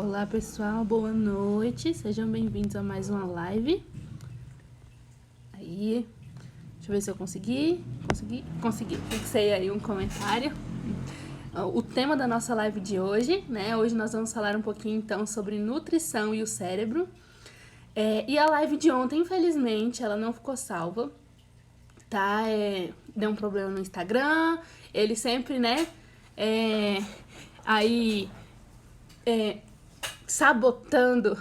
Olá pessoal, boa noite, sejam bem-vindos a mais uma live. Aí, deixa eu ver se eu consegui, fixei aí um comentário. O tema da nossa live de hoje, né, hoje nós vamos falar um pouquinho então sobre nutrição e o cérebro. E a live de ontem, infelizmente, ela não ficou salva, tá? Deu um problema no Instagram, ele sempre, né, sabotando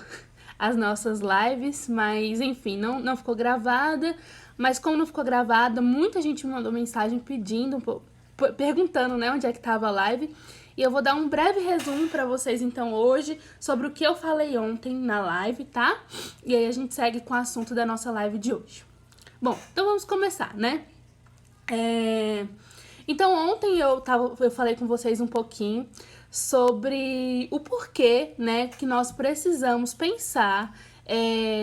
as nossas lives, mas enfim, não ficou gravada. Mas como não ficou gravada, muita gente me mandou mensagem pedindo, perguntando, né, onde é que tava a live. E eu vou dar um breve resumo pra vocês, então, hoje, sobre o que eu falei ontem na live, tá? E aí a gente segue com o assunto da nossa live de hoje. Bom, então vamos começar, né? Então, ontem eu falei com vocês um pouquinho sobre o porquê, né, que nós precisamos pensar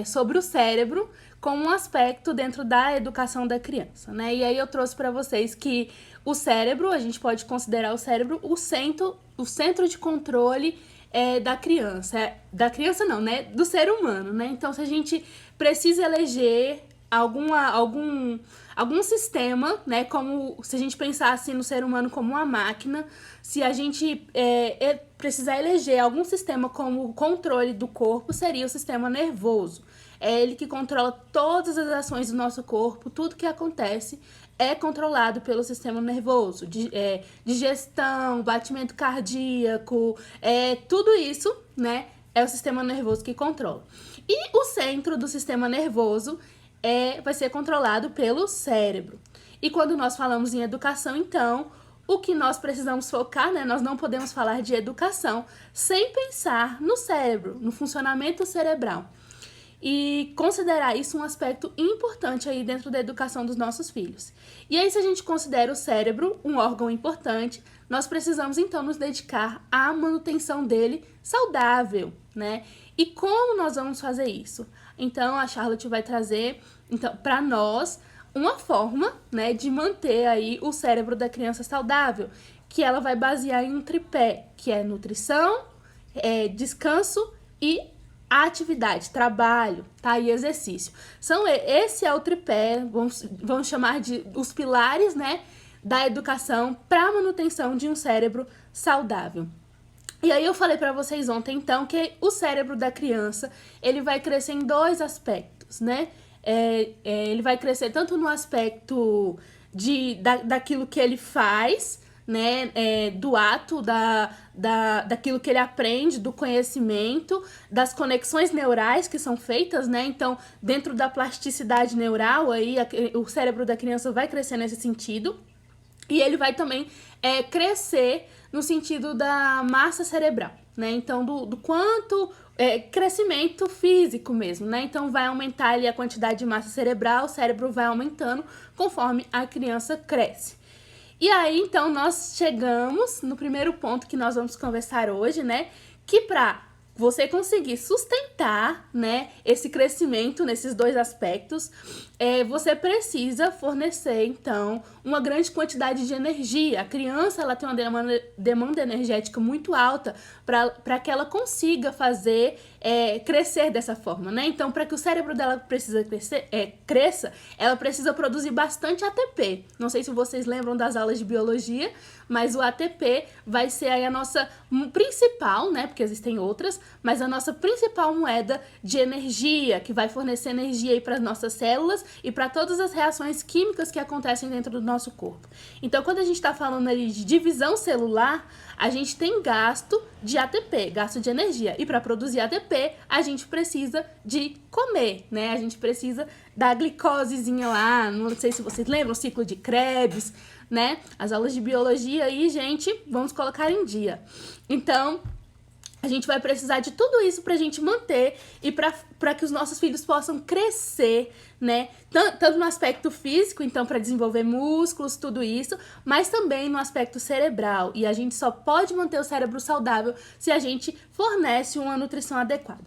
sobre o cérebro como um aspecto dentro da educação da criança, né? E aí eu trouxe para vocês que o cérebro, a gente pode considerar o cérebro o centro de controle da criança. Da criança não, né? Do ser humano, né? Então, se a gente precisa eleger algum sistema, né, como se a gente pensasse no ser humano como uma máquina, se a gente precisar eleger algum sistema como controle do corpo, seria o sistema nervoso. É ele que controla todas as ações do nosso corpo, tudo que acontece é controlado pelo sistema nervoso, digestão, batimento cardíaco, tudo isso, né, é o sistema nervoso que controla. E o centro do sistema nervoso vai ser controlado pelo cérebro. E quando nós falamos em educação, então, o que nós precisamos focar, né? Nós não podemos falar de educação sem pensar no cérebro, no funcionamento cerebral. E considerar isso um aspecto importante aí dentro da educação dos nossos filhos. E aí, se a gente considera o cérebro um órgão importante, nós precisamos então nos dedicar à manutenção dele saudável, né? E como nós vamos fazer isso? Então, a Charlotte vai trazer para nós uma forma, né, de manter aí o cérebro da criança saudável, que ela vai basear em um tripé, que é nutrição, descanso e atividade, trabalho, tá? E exercício. Esse é o tripé, vamos chamar de os pilares, né, da educação para a manutenção de um cérebro saudável. E aí eu falei para vocês ontem, então, que o cérebro da criança, ele vai crescer em dois aspectos, né? Ele vai crescer tanto no aspecto daquilo que ele faz, né, do ato, daquilo que ele aprende, do conhecimento, das conexões neurais que são feitas, né? Então, dentro da plasticidade neural, aí, o cérebro da criança vai crescer nesse sentido. E ele vai também crescer no sentido da massa cerebral, né? Então, do quanto crescimento físico mesmo, né? Então, vai aumentar ali a quantidade de massa cerebral, o cérebro vai aumentando conforme a criança cresce. E aí, então, nós chegamos no primeiro ponto que nós vamos conversar hoje, né? Que para você conseguir sustentar, né, esse crescimento nesses dois aspectos, você precisa fornecer, então, uma grande quantidade de energia. A criança, ela tem uma demanda energética muito alta para que ela consiga fazer crescer dessa forma, né? Então, para que o cérebro dela cresça, ela precisa produzir bastante ATP. Não sei se vocês lembram das aulas de biologia, mas o ATP vai ser aí a nossa principal, né? Porque existem outras, mas a nossa principal moeda de energia, que vai fornecer energia aí para as nossas células e para todas as reações químicas que acontecem dentro do nosso corpo. Então, quando a gente está falando ali de divisão celular, a gente tem gasto de ATP, gasto de energia. E para produzir ATP, a gente precisa de comer, né? A gente precisa da glicosezinha lá, não sei se vocês lembram, o ciclo de Krebs, né? As aulas de biologia aí, gente, vamos colocar em dia. Então, a gente vai precisar de tudo isso pra gente manter e pra que os nossos filhos possam crescer, né? Tanto no aspecto físico, então, para desenvolver músculos, tudo isso, mas também no aspecto cerebral. E a gente só pode manter o cérebro saudável se a gente fornece uma nutrição adequada.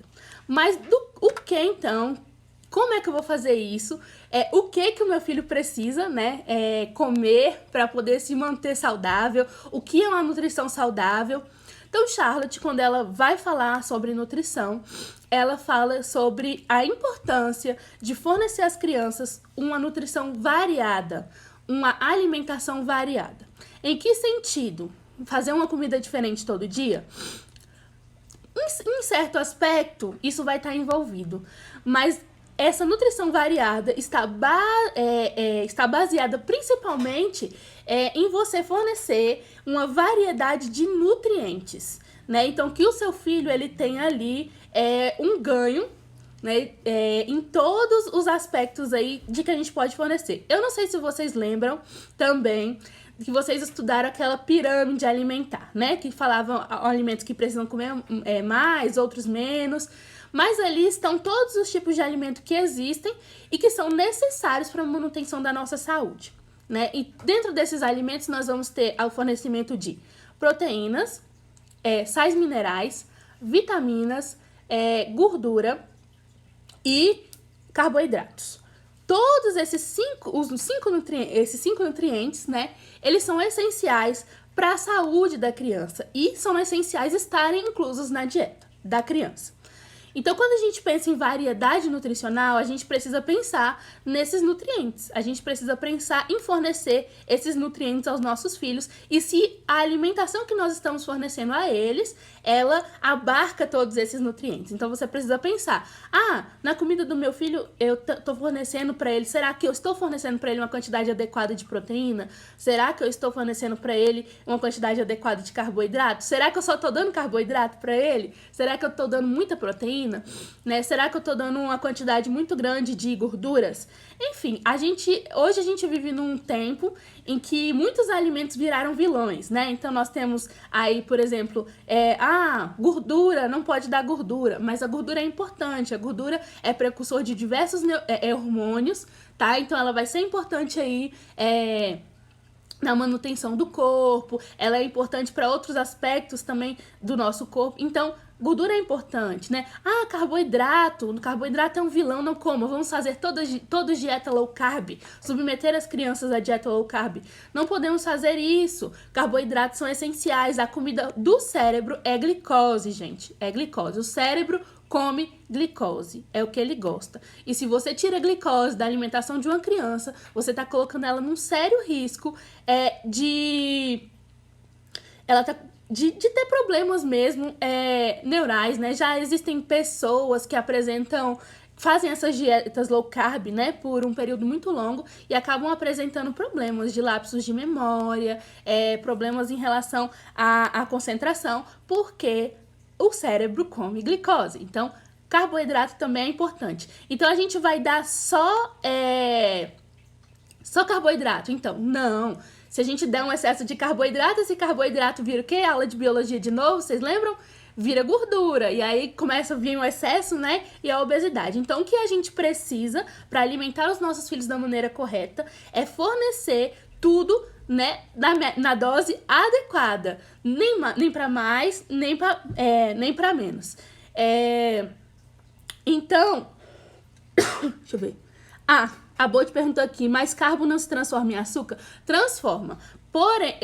Mas o que, então? Como é que eu vou fazer isso? O que o meu filho precisa, né, comer para poder se manter saudável? O que é uma nutrição saudável? Então, Charlotte, quando ela vai falar sobre nutrição, ela fala sobre a importância de fornecer às crianças uma nutrição variada, uma alimentação variada. Em que sentido? Fazer uma comida diferente todo dia? Em certo aspecto, isso vai estar envolvido, mas essa nutrição variada está baseada principalmente em você fornecer uma variedade de nutrientes, né? Então, que o seu filho ele tenha ali um ganho, né, em todos os aspectos aí de que a gente pode fornecer. Eu não sei se vocês lembram também que vocês estudaram aquela pirâmide alimentar, né? Que falavam alimentos que precisam comer mais, outros menos. Mas ali estão todos os tipos de alimento que existem e que são necessários para a manutenção da nossa saúde, né? E dentro desses alimentos nós vamos ter o fornecimento de proteínas, sais minerais, vitaminas, gordura e carboidratos. Todos esses cinco nutrientes, né, eles são essenciais para a saúde da criança e são essenciais estarem inclusos na dieta da criança. Então, quando a gente pensa em variedade nutricional, a gente precisa pensar nesses nutrientes. A gente precisa pensar em fornecer esses nutrientes aos nossos filhos e se a alimentação que nós estamos fornecendo a eles, ela abarca todos esses nutrientes. Então, você precisa pensar, na comida do meu filho eu estou fornecendo para ele, será que eu estou fornecendo para ele uma quantidade adequada de proteína? Será que eu estou fornecendo para ele uma quantidade adequada de carboidrato? Será que eu só estou dando carboidrato para ele? Será que eu estou dando muita proteína? Né? Será que eu tô dando uma quantidade muito grande de gorduras? Enfim, hoje a gente vive num tempo em que muitos alimentos viraram vilões, né? Então nós temos aí, por exemplo, gordura, não pode dar gordura, mas a gordura é importante, a gordura é precursor de diversos hormônios, tá? Então ela vai ser importante aí, na manutenção do corpo, ela é importante para outros aspectos também do nosso corpo. Então, gordura é importante, né? Carboidrato é um vilão, não coma. Vamos fazer todos dieta low carb, submeter as crianças à dieta low carb. Não podemos fazer isso. Carboidratos são essenciais. A comida do cérebro é glicose, gente. É glicose. O cérebro come glicose, é o que ele gosta. E se você tira a glicose da alimentação de uma criança, você está colocando ela num sério risco de ter problemas mesmo neurais, né? Já existem pessoas que fazem essas dietas low carb, né, por um período muito longo e acabam apresentando problemas de lapsos de memória, problemas em relação à concentração, porque o cérebro come glicose. Então, carboidrato também é importante. Então, a gente vai dar só carboidrato? Então, não. Se a gente der um excesso de carboidrato, esse carboidrato vira o quê? Aula de biologia de novo, vocês lembram? Vira gordura. E aí começa a vir o excesso, né? E a obesidade. Então, o que a gente precisa para alimentar os nossos filhos da maneira correta é fornecer tudo, né, na dose adequada. Nem para mais, nem para menos. Então, deixa eu ver. A Bote perguntou aqui, mas carbo não se transforma em açúcar? Transforma. Porém,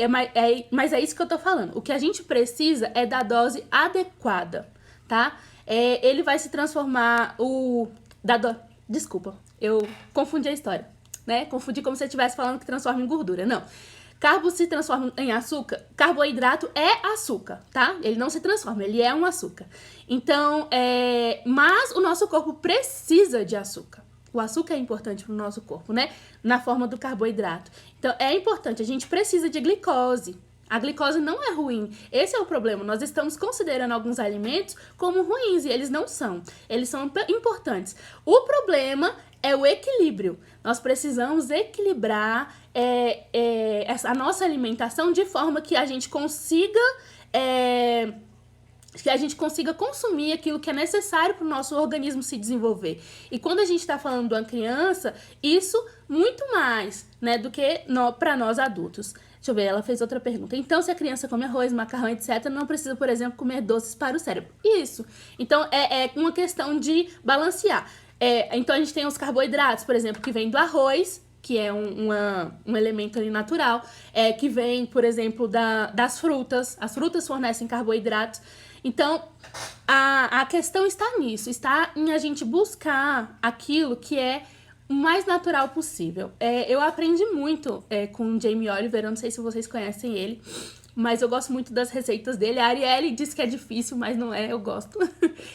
mas é isso que eu tô falando. O que a gente precisa é da dose adequada, tá? Ele vai se transformar Desculpa, eu confundi a história, né? Confundi como se eu estivesse falando que transforma em gordura. Não. Carbo se transforma em açúcar. Carboidrato é açúcar, tá? Ele não se transforma, ele é um açúcar. Então, mas o nosso corpo precisa de açúcar. O açúcar é importante para o nosso corpo, né? Na forma do carboidrato. Então, é importante. A gente precisa de glicose. A glicose não é ruim. Esse é o problema. Nós estamos considerando alguns alimentos como ruins e eles não são. Eles são importantes. O problema é o equilíbrio. Nós precisamos equilibrar a nossa alimentação de forma que a gente consiga consumir aquilo que é necessário para o nosso organismo se desenvolver. E quando a gente está falando de uma criança, isso muito mais, né, do que para nós adultos. Deixa eu ver, ela fez outra pergunta. Então, se a criança come arroz, macarrão, etc., não precisa, por exemplo, comer doces para o cérebro. Isso. Então, é uma questão de balancear. Então, a gente tem os carboidratos, por exemplo, que vem do arroz, que é um elemento ali natural, que vem, por exemplo, das frutas. As frutas fornecem carboidratos. Então, a questão está nisso, está em a gente buscar aquilo que é o mais natural possível. Eu aprendi muito com o Jamie Oliver, eu não sei se vocês conhecem ele, mas eu gosto muito das receitas dele. A Arielle diz que é difícil, mas não é, eu gosto.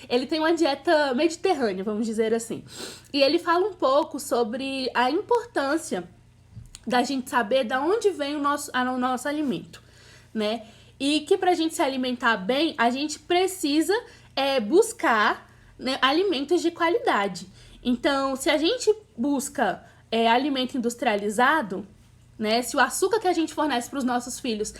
Ele tem uma dieta mediterrânea, vamos dizer assim. E ele fala um pouco sobre a importância da gente saber de onde vem o nosso alimento, né? E que pra gente se alimentar bem, a gente precisa buscar, né, alimentos de qualidade. Então, se a gente busca alimento industrializado, né, se o açúcar que a gente fornece para os nossos filhos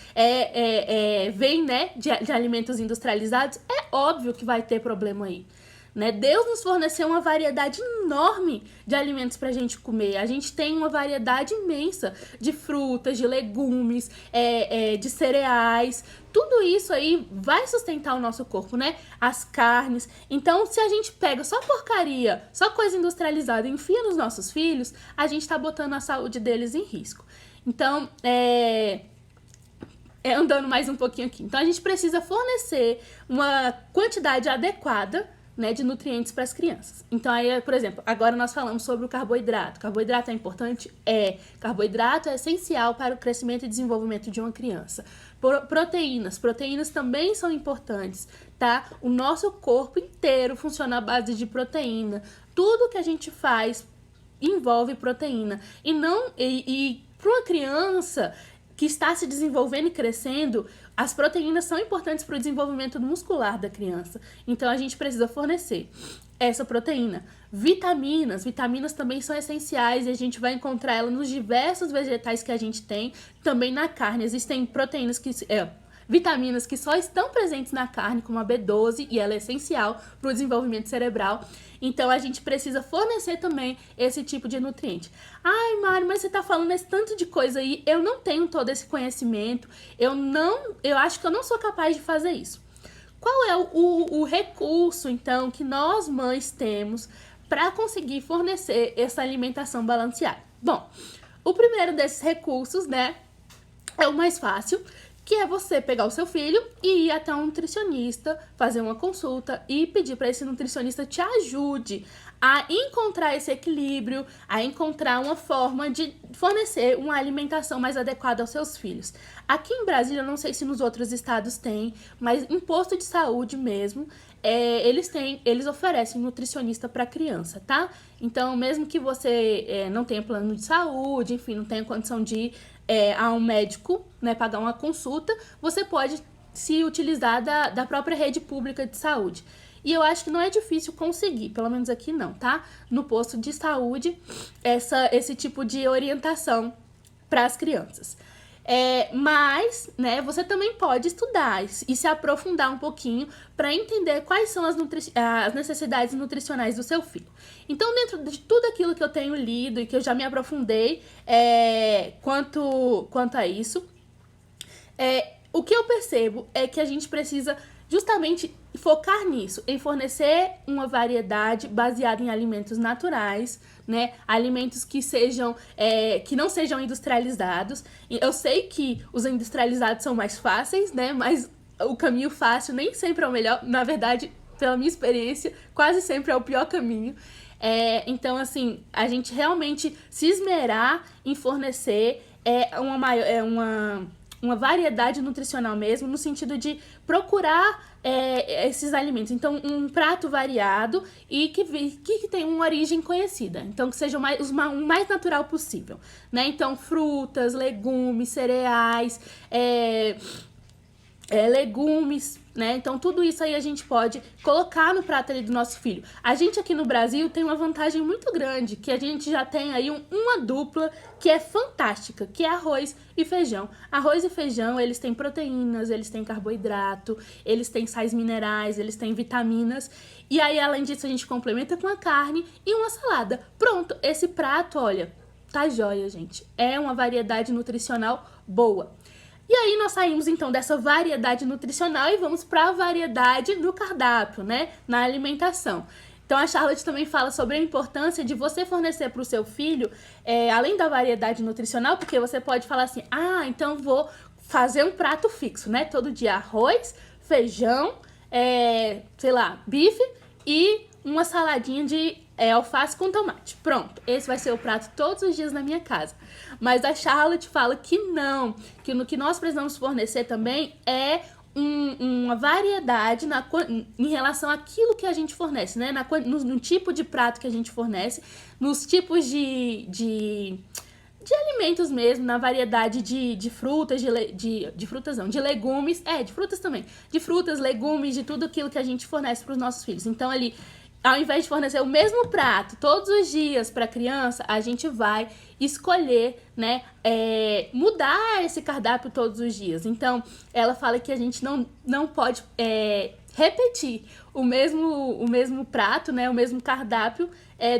vem, né, de alimentos industrializados, é óbvio que vai ter problema aí. Né? Deus nos forneceu uma variedade enorme de alimentos para a gente comer. A gente tem uma variedade imensa de frutas, de legumes, de cereais. Tudo isso aí vai sustentar o nosso corpo, né? As carnes. Então, se a gente pega só porcaria, só coisa industrializada e enfia nos nossos filhos, a gente tá botando a saúde deles em risco. Então, andando mais um pouquinho aqui. Então, a gente precisa fornecer uma quantidade adequada, né, de nutrientes para as crianças. Então, aí, por exemplo, agora nós falamos sobre o carboidrato. Carboidrato é importante? Carboidrato é essencial para o crescimento e desenvolvimento de uma criança. Proteínas também são importantes, tá? O nosso corpo inteiro funciona à base de proteína. Tudo que a gente faz envolve proteína. E para uma criança que está se desenvolvendo e crescendo, as proteínas são importantes para o desenvolvimento muscular da criança. Então, a gente precisa fornecer essa proteína. Vitaminas também são essenciais e a gente vai encontrar elas nos diversos vegetais que a gente tem. Também na carne existem vitaminas que só estão presentes na carne, como a B12, e ela é essencial para o desenvolvimento cerebral. Então, a gente precisa fornecer também esse tipo de nutriente. Ai, Mari, mas você tá falando esse tanto de coisa aí, eu não tenho todo esse conhecimento, eu acho que eu não sou capaz de fazer isso. Qual é o recurso, então, que nós mães temos para conseguir fornecer essa alimentação balanceada? Bom, o primeiro desses recursos, né, é o mais fácil, que é você pegar o seu filho e ir até um nutricionista, fazer uma consulta e pedir para esse nutricionista te ajude a encontrar esse equilíbrio, a encontrar uma forma de fornecer uma alimentação mais adequada aos seus filhos. Aqui em Brasília, eu não sei se nos outros estados tem, mas em posto de saúde mesmo, eles oferecem um nutricionista para criança, tá? Então, mesmo que você não tenha plano de saúde, enfim, não tenha condição de ir a um médico, né, pagar uma consulta, você pode se utilizar da própria rede pública de saúde. E eu acho que não é difícil conseguir, pelo menos aqui não, tá? No posto de saúde, esse tipo de orientação para as crianças. Mas, né, você também pode estudar e se aprofundar um pouquinho para entender quais são as necessidades nutricionais do seu filho. Então, dentro de tudo aquilo que eu tenho lido e que eu já me aprofundei quanto a isso, o que eu percebo é que a gente precisa justamente focar nisso, em fornecer uma variedade baseada em alimentos naturais, né? Alimentos que não sejam industrializados. Eu sei que os industrializados são mais fáceis, né? Mas o caminho fácil nem sempre é o melhor. Na verdade, pela minha experiência, quase sempre é o pior caminho. Então, assim, a gente realmente se esmerar em fornecer uma variedade nutricional mesmo, no sentido de procurar esses alimentos. Então, um prato variado e que tenha uma origem conhecida. Então, que seja o mais natural possível, né? Então, frutas, legumes, cereais, legumes, né? Então, tudo isso aí a gente pode colocar no prato ali do nosso filho. A gente aqui no Brasil tem uma vantagem muito grande, que a gente já tem aí uma dupla que é fantástica, que é arroz e feijão. Arroz e feijão, eles têm proteínas, eles têm carboidrato, eles têm sais minerais, eles têm vitaminas. E aí, além disso, a gente complementa com a carne e uma salada. Pronto, esse prato, olha, tá joia, gente. É uma variedade nutricional boa. E aí nós saímos então dessa variedade nutricional e vamos para a variedade no cardápio, né? Na alimentação. Então a Charlotte também fala sobre a importância de você fornecer para o seu filho, além da variedade nutricional, porque você pode falar assim, então vou fazer um prato fixo, né? Todo dia arroz, feijão, sei lá, bife e uma saladinha de alface com tomate. Pronto, esse vai ser o prato todos os dias na minha casa. Mas a Charlotte fala que não, que no que nós precisamos fornecer também é uma variedade em relação àquilo que a gente fornece, né? No tipo de prato que a gente fornece, nos tipos de alimentos mesmo, na variedade de frutas, de frutas não, de legumes, de frutas também, de frutas, legumes, de tudo aquilo que a gente fornece para os nossos filhos. Então ali, ao invés de fornecer o mesmo prato todos os dias para a criança, a gente vai escolher, né, mudar esse cardápio todos os dias. Então, ela fala que a gente não pode repetir o mesmo prato, né, o mesmo cardápio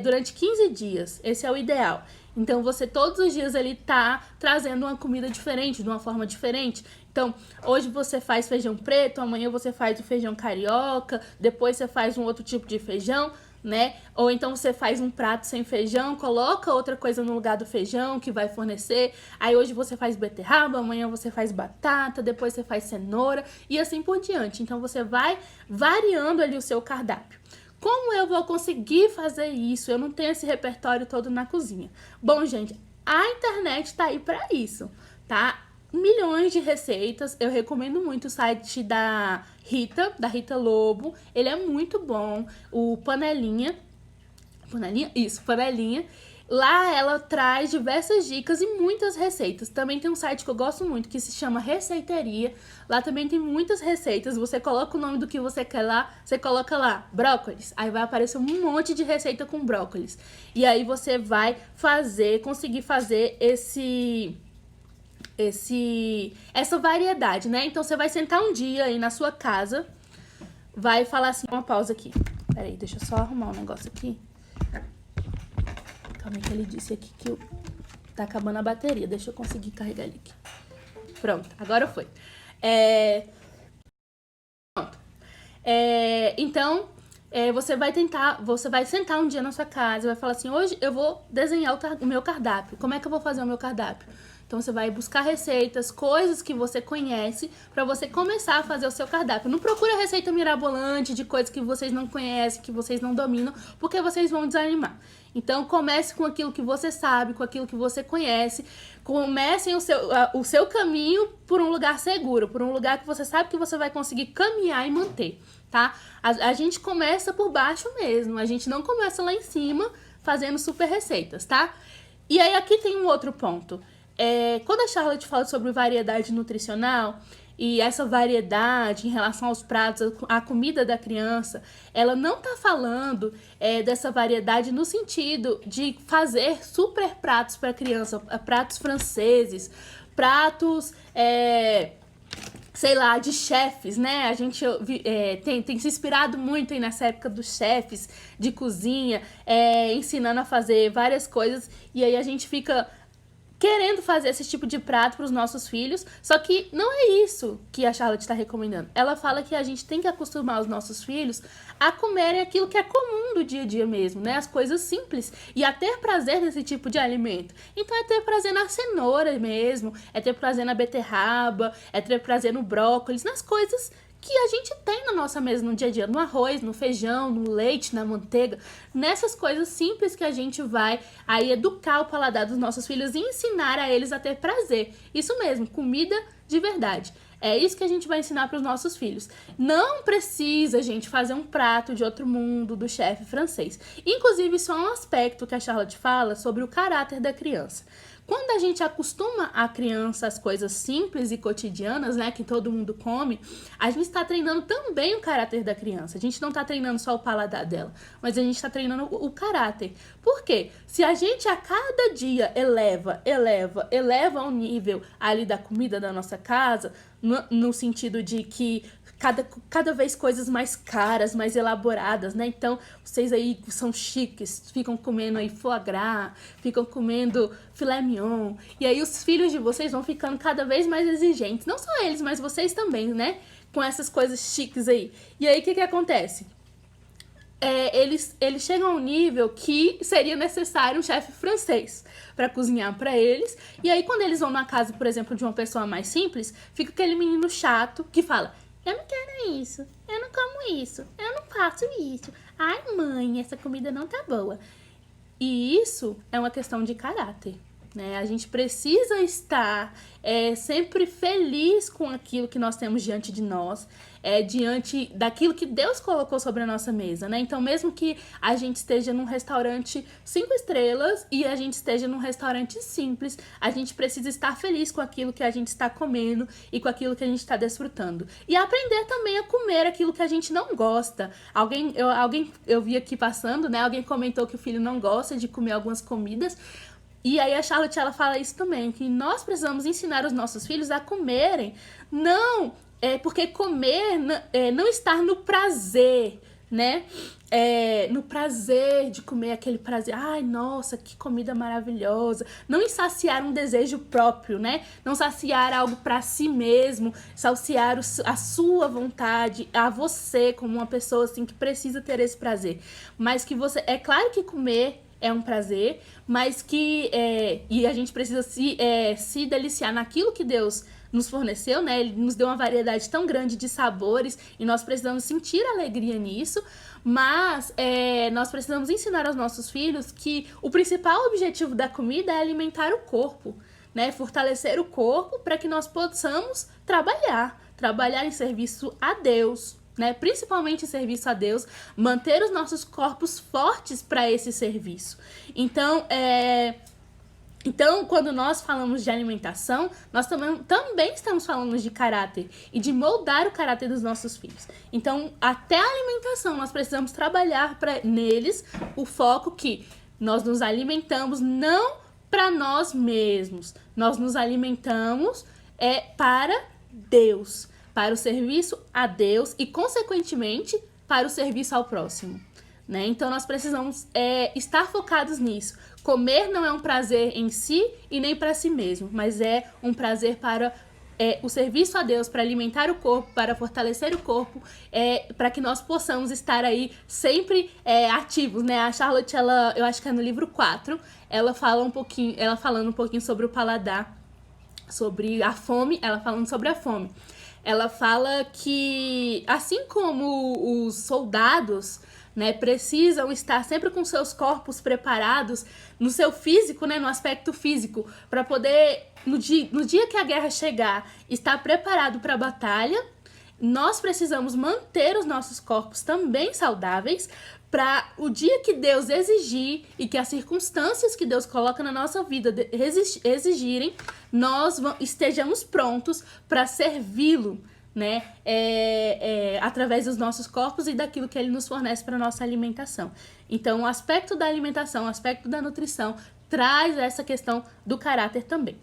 durante 15 dias. Esse é o ideal. Então, você todos os dias ele tá trazendo uma comida diferente, de uma forma diferente. Então, hoje você faz feijão preto, amanhã você faz o feijão carioca, depois você faz um outro tipo de feijão, né? Ou então você faz um prato sem feijão, coloca outra coisa no lugar do feijão que vai fornecer. Aí hoje você faz beterraba, amanhã você faz batata, depois você faz cenoura e assim por diante. Então, você vai variando ali o seu cardápio. Como eu vou conseguir fazer isso? Eu não tenho esse repertório todo na cozinha. Bom, gente, a internet tá aí pra isso, tá? Milhões de receitas. Eu recomendo muito o site da Rita Lobo. Ele é muito bom. O Panelinha. Panelinha? Isso, Panelinha. Lá ela traz diversas dicas e muitas receitas. Também tem um site que eu gosto muito que se chama Receitaria. Lá também tem muitas receitas. Você coloca o nome do que você quer lá, você coloca lá brócolis. Aí vai aparecer um monte de receita com brócolis. E aí você vai conseguir fazer essa variedade, né? Então você vai sentar um dia aí na sua casa, vai falar assim, uma pausa aqui. Peraí, deixa eu só arrumar um negócio aqui. Calma aí que ele disse aqui que tá acabando a bateria. Deixa eu conseguir carregar ele aqui. Pronto, agora foi. Pronto. Então, você vai sentar um dia na sua casa, vai falar assim, hoje eu vou desenhar o meu cardápio. Como é que eu vou fazer o meu cardápio? Então, você vai buscar receitas, coisas que você conhece, pra você começar a fazer o seu cardápio. Não procura receita mirabolante de coisas que vocês não conhecem, que vocês não dominam, porque vocês vão desanimar. Então, comece com aquilo que você sabe, com aquilo que você conhece. Comecem o seu caminho por um lugar seguro, por um lugar que você sabe que você vai conseguir caminhar e manter, tá? A gente começa por baixo mesmo, a gente não começa lá em cima fazendo super receitas, tá? E aí, aqui tem um outro ponto. Quando a Charlotte fala sobre variedade nutricional e essa variedade em relação aos pratos, à comida da criança, ela não tá falando dessa variedade no sentido de fazer super pratos para criança, pratos franceses, pratos, sei lá, de chefes, né? A gente tem se inspirado muito aí nessa época dos chefes de cozinha, ensinando a fazer várias coisas, e aí a gente fica querendo fazer esse tipo de prato para os nossos filhos, só que não é isso que a Charlotte está recomendando. Ela fala que a gente tem que acostumar os nossos filhos a comerem aquilo que é comum do dia a dia mesmo, né? As coisas simples, e a ter prazer nesse tipo de alimento. Então é ter prazer na cenoura mesmo, é ter prazer na beterraba, é ter prazer no brócolis, nas coisas que a gente tem na nossa mesa no dia a dia, no arroz, no feijão, no leite, na manteiga, nessas coisas simples que a gente vai aí educar o paladar dos nossos filhos e ensinar a eles a ter prazer. Isso mesmo, comida de verdade. É isso que a gente vai ensinar para os nossos filhos. Não precisa, gente, fazer um prato de outro mundo do chefe francês. Inclusive, isso é um aspecto que a Charlotte fala sobre o caráter da criança. Quando a gente acostuma a criança às coisas simples e cotidianas, né, que todo mundo come, a gente está treinando também o caráter da criança. A gente não está treinando só o paladar dela, mas a gente está treinando o caráter. Por quê? Se a gente a cada dia eleva o nível ali da comida da nossa casa, no sentido de que cada vez coisas mais caras, mais elaboradas, né? Então, vocês aí são chiques, ficam comendo aí foie gras, ficam comendo filé mignon, e aí os filhos de vocês vão ficando cada vez mais exigentes. Não só eles, mas vocês também, né? Com essas coisas chiques aí. E aí, o que acontece? eles chegam a um nível que seria necessário um chefe francês para cozinhar para eles. E aí, quando eles vão na casa, por exemplo, de uma pessoa mais simples, fica aquele menino chato que fala: eu não quero isso, eu não como isso, eu não faço isso. Ai, mãe, essa comida não tá boa. E isso é uma questão de caráter, né? A gente precisa estar sempre feliz com aquilo que nós temos diante de nós, diante daquilo que Deus colocou sobre a nossa mesa, né? Então, mesmo que a gente esteja num restaurante 5 estrelas e a gente esteja num restaurante simples, a gente precisa estar feliz com aquilo que a gente está comendo e com aquilo que a gente está desfrutando. E aprender também a comer aquilo que a gente não gosta. Eu vi aqui passando, né? Alguém comentou que o filho não gosta de comer algumas comidas. E aí a Charlotte, ela fala isso também, que nós precisamos ensinar os nossos filhos a comerem, porque comer não estar no prazer, né? No prazer de comer, aquele prazer, ai, nossa, que comida maravilhosa. Não saciar um desejo próprio, né? Não saciar algo para si mesmo, saciar a sua vontade, a você como uma pessoa assim que precisa ter esse prazer. Mas que você, é claro que comer é um prazer, mas e a gente precisa se deliciar naquilo que Deus nos forneceu, né? Ele nos deu uma variedade tão grande de sabores e nós precisamos sentir alegria nisso, mas nós precisamos ensinar aos nossos filhos que o principal objetivo da comida é alimentar o corpo, né? Fortalecer o corpo para que nós possamos trabalhar em serviço a Deus, né? Principalmente em serviço a Deus, manter os nossos corpos fortes para esse serviço. Então, quando nós falamos de alimentação, nós também estamos falando de caráter e de moldar o caráter dos nossos filhos. Então, até a alimentação, nós precisamos trabalhar neles o foco que nós nos alimentamos não para nós mesmos, nós nos alimentamos para Deus, para o serviço a Deus e, consequentemente, para o serviço ao próximo, né? Então, nós precisamos estar focados nisso. Comer não é um prazer em si e nem para si mesmo, mas é um prazer para o serviço a Deus, para alimentar o corpo, para fortalecer o corpo, para que nós possamos estar aí sempre ativos, né? A Charlotte, eu acho que é no livro 4, ela falando um pouquinho sobre o paladar, sobre a fome, ela falando sobre a fome. Ela fala que, assim como os soldados, né, precisam estar sempre com seus corpos preparados no seu físico, né, no aspecto físico, para poder, no dia que a guerra chegar, estar preparado para a batalha, nós precisamos manter os nossos corpos também saudáveis para o dia que Deus exigir e que as circunstâncias que Deus coloca na nossa vida exigirem, nós estejamos prontos para servi-lo, né? Através dos nossos corpos e daquilo que ele nos fornece para nossa alimentação. Então, o aspecto da alimentação, o aspecto da nutrição, traz essa questão do caráter também.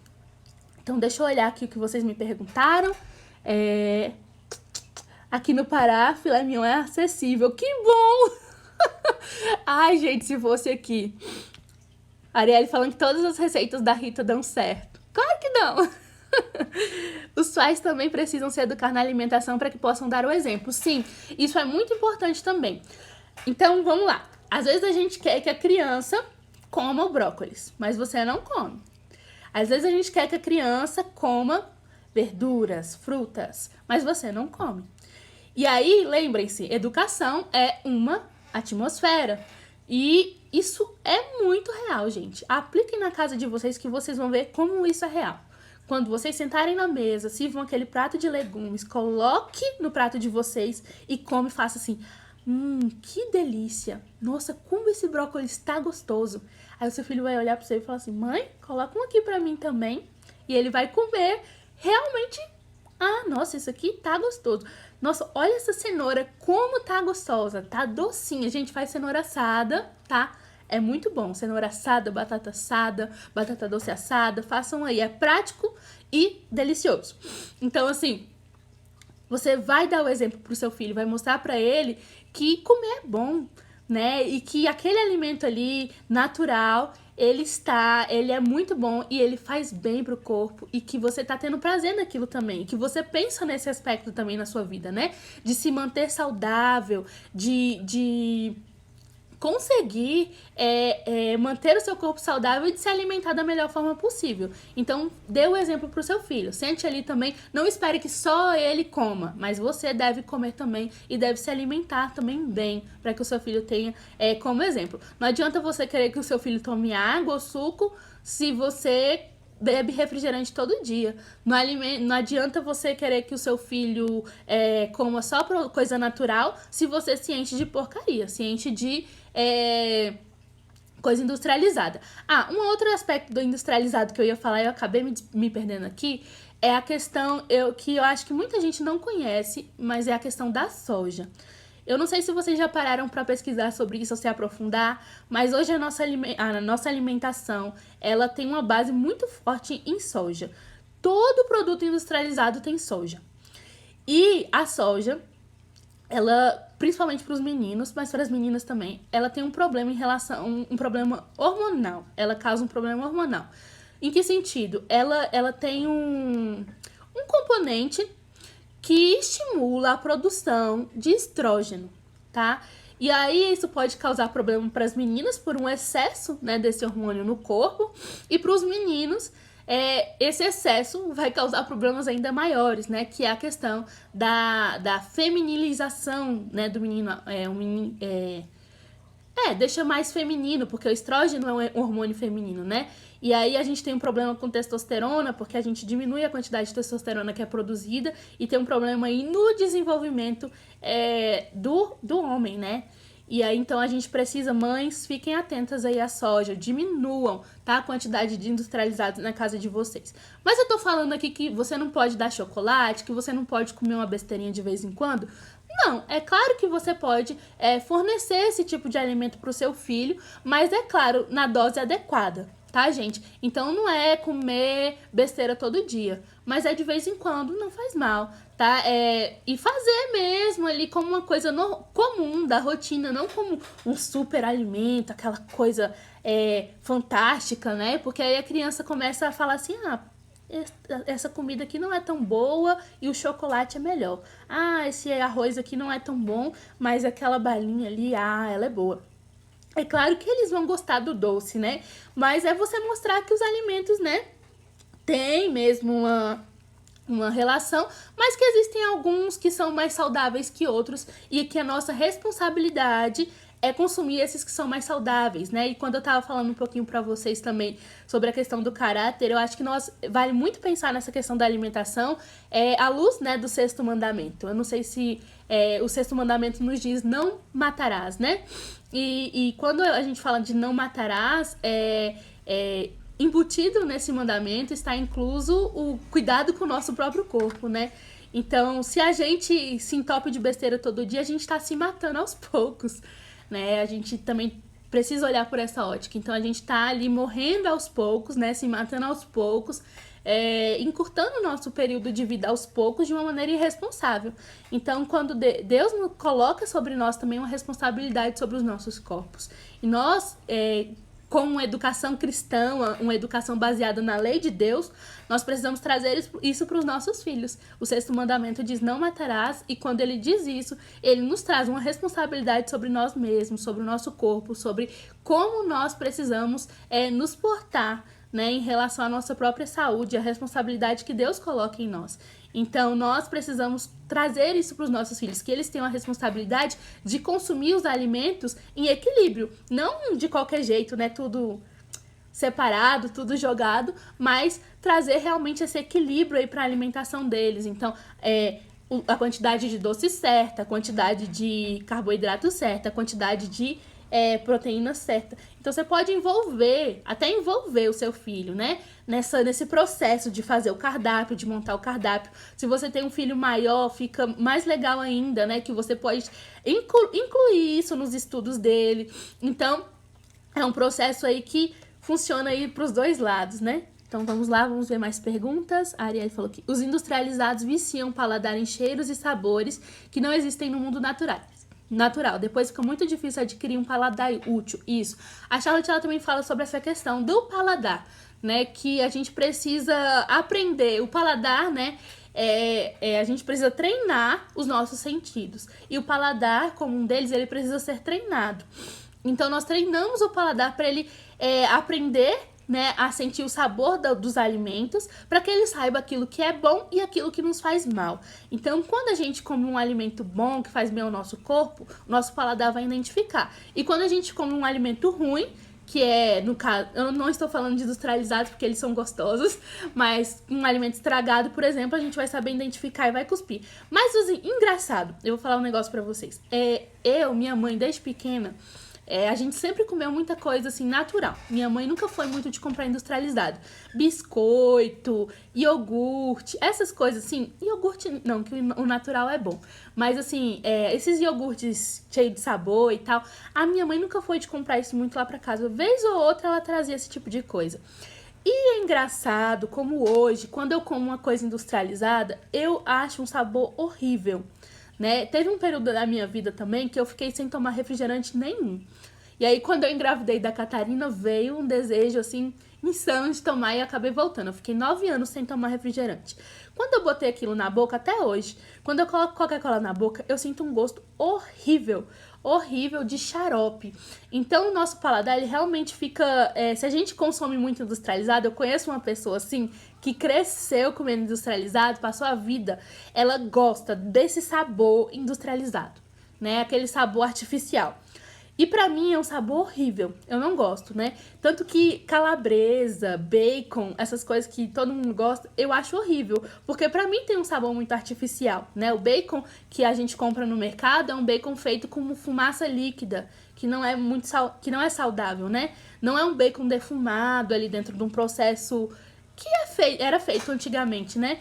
Então, deixa eu olhar aqui o que vocês me perguntaram. Aqui no Pará, filé mignon é acessível. Que bom! Ai, gente, se fosse aqui. Arielle falando que todas as receitas da Rita dão certo. Claro que não! Os pais também precisam se educar na alimentação para que possam dar o exemplo. Sim, isso é muito importante também. Então, vamos lá. Às vezes a gente quer que a criança coma o brócolis, mas você não come. Às vezes a gente quer que a criança coma verduras, frutas, mas você não come. E aí, lembrem-se, educação é uma atmosfera. E isso é muito real, gente. Apliquem na casa de vocês que vocês vão ver como isso é real. Quando vocês sentarem na mesa, sirvam aquele prato de legumes, coloque no prato de vocês e come e faça assim: que delícia! Nossa, como esse brócolis está gostoso! Aí o seu filho vai olhar para você e falar assim: mãe, coloca um aqui para mim também. E ele vai comer realmente. Ah, nossa, isso aqui tá gostoso. Nossa, olha essa cenoura, como tá gostosa, tá docinha. Gente, faz cenoura assada, tá? É muito bom. Cenoura assada, batata doce assada. Façam aí, é prático e delicioso. Então, assim, você vai dar o exemplo pro seu filho, vai mostrar pra ele que comer é bom, né? E que aquele alimento ali, natural, ele é muito bom e ele faz bem pro corpo e que você tá tendo prazer naquilo também, que você pensa nesse aspecto também na sua vida, né? De se manter saudável, de conseguir manter o seu corpo saudável e de se alimentar da melhor forma possível. Então, dê o exemplo para o seu filho. Sente ali também, não espere que só ele coma, mas você deve comer também e deve se alimentar também bem, para que o seu filho tenha como exemplo. Não adianta você querer que o seu filho tome água ou suco se você bebe refrigerante todo dia. Não adianta você querer que o seu filho coma só coisa natural se você se enche de porcaria, se enche de coisa industrializada. Um outro aspecto do industrializado que eu ia falar, eu acabei me perdendo aqui, é a questão que eu acho que muita gente não conhece, mas é a questão da soja. Eu não sei se vocês já pararam para pesquisar sobre isso ou se aprofundar, mas hoje a nossa alimentação, ela tem uma base muito forte em soja. Todo produto industrializado tem soja. E a soja, ela, principalmente para os meninos, mas para as meninas também, ela tem um problema um problema hormonal. Ela causa um problema hormonal. Em que sentido? Ela tem um componente que estimula a produção de estrógeno, tá? E aí isso pode causar problema para as meninas por um excesso, né, desse hormônio no corpo, e para os meninos esse excesso vai causar problemas ainda maiores, né, que é a questão da feminilização, né, do menino, deixa mais feminino, porque o estrógeno é um hormônio feminino, né? E aí a gente tem um problema com testosterona, porque a gente diminui a quantidade de testosterona que é produzida, e tem um problema aí no desenvolvimento do homem, né? E aí, então, a gente precisa, mães, fiquem atentas aí à soja, diminuam, tá, a quantidade de industrializados na casa de vocês. Mas eu tô falando aqui que você não pode dar chocolate, que você não pode comer uma besteirinha de vez em quando. Não, é claro que você pode fornecer esse tipo de alimento pro seu filho, mas é claro, na dose adequada, tá, gente? Então, não é comer besteira todo dia, mas de vez em quando, não faz mal, tá? E fazer mesmo ali como uma coisa comum da rotina, não como um super alimento, aquela coisa fantástica, né? Porque aí a criança começa a falar assim, essa comida aqui não é tão boa e o chocolate é melhor. Esse arroz aqui não é tão bom, mas aquela balinha ali, ela é boa. É claro que eles vão gostar do doce, né? Mas é você mostrar que os alimentos, né, tem mesmo uma relação, mas que existem alguns que são mais saudáveis que outros e que a nossa responsabilidade é consumir esses que são mais saudáveis, né? E quando eu tava falando um pouquinho pra vocês também sobre a questão do caráter, eu acho que vale muito pensar nessa questão da alimentação à luz, né, do sexto mandamento. Eu não sei se o sexto mandamento nos diz não matarás, né? E quando a gente fala de não matarás, embutido nesse mandamento está incluso o cuidado com o nosso próprio corpo, né? Então, se a gente se entope de besteira todo dia, a gente tá se matando aos poucos, né? A gente também precisa olhar por essa ótica. Então, a gente tá ali morrendo aos poucos, né? Se matando aos poucos, encurtando o nosso período de vida aos poucos de uma maneira irresponsável. Então, quando Deus coloca sobre nós também uma responsabilidade sobre os nossos corpos. E nós, com uma educação cristã, uma educação baseada na lei de Deus, nós precisamos trazer isso para os nossos filhos. O sexto mandamento diz não matarás, e quando ele diz isso, ele nos traz uma responsabilidade sobre nós mesmos, sobre o nosso corpo, sobre como nós precisamos nos portar, né, em relação à nossa própria saúde, a responsabilidade que Deus coloca em nós. Então, nós precisamos trazer isso para os nossos filhos, que eles tenham a responsabilidade de consumir os alimentos em equilíbrio, não de qualquer jeito, né, tudo separado, tudo jogado, mas trazer realmente esse equilíbrio aí para a alimentação deles. Então, a quantidade de doce certa, a quantidade de carboidrato certa, a quantidade de proteína certa. Então, você pode até envolver o seu filho, né? Nesse processo de fazer o cardápio, de montar o cardápio. Se você tem um filho maior, fica mais legal ainda, né? Que você pode incluir isso nos estudos dele. Então, é um processo aí que funciona aí para os dois lados, né? Então, vamos lá, vamos ver mais perguntas. A Ariel falou que os industrializados viciam o paladar em cheiros e sabores que não existem no mundo natural. Depois fica muito difícil adquirir um paladar útil. Isso. A Charlotte, ela também fala sobre essa questão do paladar, né? Que a gente precisa aprender. O paladar, né? A gente precisa treinar os nossos sentidos. E o paladar, como um deles, ele precisa ser treinado. Então, nós treinamos o paladar para ele aprender, né, a sentir o sabor dos alimentos, para que ele saiba aquilo que é bom e aquilo que nos faz mal. Então, quando a gente come um alimento bom, que faz bem ao nosso corpo, o nosso paladar vai identificar. E quando a gente come um alimento ruim, que é, no caso, eu não estou falando de industrializados porque eles são gostosos, mas um alimento estragado, por exemplo, a gente vai saber identificar e vai cuspir. Mas, assim, engraçado, eu vou falar um negócio pra vocês. Minha mãe, desde pequena, a gente sempre comeu muita coisa, assim, natural. Minha mãe nunca foi muito de comprar industrializado. Biscoito, iogurte, essas coisas, assim. Iogurte, não, que o natural é bom. Mas, assim, esses iogurtes cheios de sabor e tal, a minha mãe nunca foi de comprar isso muito lá pra casa. Vez ou outra, ela trazia esse tipo de coisa. E é engraçado como hoje, quando eu como uma coisa industrializada, eu acho um sabor horrível. Né? Teve um período da minha vida também que eu fiquei sem tomar refrigerante nenhum. E aí, quando eu engravidei da Catarina, veio um desejo, assim, insano de tomar e acabei voltando. Eu fiquei 9 anos sem tomar refrigerante. Quando eu botei aquilo na boca, até hoje, quando eu coloco Coca-Cola na boca, eu sinto um gosto horrível. Horrível de xarope. Então, o nosso paladar, ele realmente fica... se a gente consome muito industrializado, eu conheço uma pessoa, assim, que cresceu comendo industrializado, passou a vida, ela gosta desse sabor industrializado, né? Aquele sabor artificial. E pra mim é um sabor horrível, eu não gosto, né? Tanto que calabresa, bacon, essas coisas que todo mundo gosta, eu acho horrível. Porque pra mim tem um sabor muito artificial, né? O bacon que a gente compra no mercado é um bacon feito com fumaça líquida, que não é que não é saudável, né? Não é um bacon defumado ali dentro de um processo que era feito antigamente, né?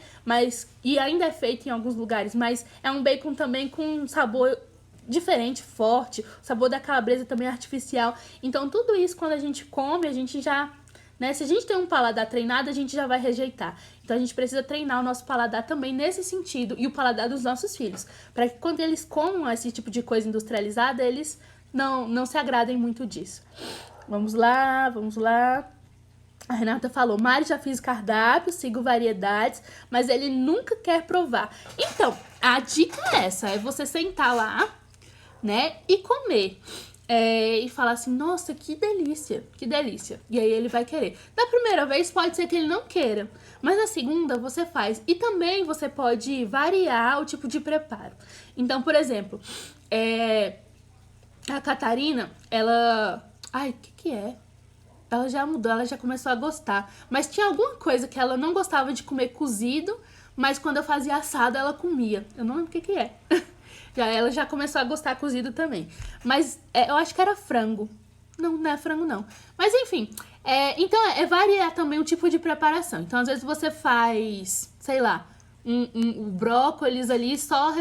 E ainda é feito em alguns lugares, mas é um bacon também com sabor diferente, forte. O sabor da calabresa também é artificial. Então, tudo isso, quando a gente come, a gente já... né? Se a gente tem um paladar treinado, a gente já vai rejeitar. Então, a gente precisa treinar o nosso paladar também nesse sentido. E o paladar dos nossos filhos. Para que quando eles comam esse tipo de coisa industrializada, eles não se agradem muito disso. Vamos lá, vamos lá. A Renata falou, Mari, já fiz cardápio, sigo variedades, mas ele nunca quer provar. Então, a dica é essa, é você sentar lá, né, e comer. E falar assim, nossa, que delícia, que delícia. E aí ele vai querer. Da primeira vez pode ser que ele não queira, mas na segunda você faz. E também você pode variar o tipo de preparo. Então, por exemplo, a Catarina, ela... Ai, o que é? Ela já mudou, ela já começou a gostar. Mas tinha alguma coisa que ela não gostava de comer cozido, mas quando eu fazia assado ela comia. Eu não lembro o que é. Ela já começou a gostar cozido também. Mas eu acho que era frango. Não é frango não. Mas enfim, então variar também o tipo de preparação. Então às vezes você faz, sei lá, um brócolis ali, só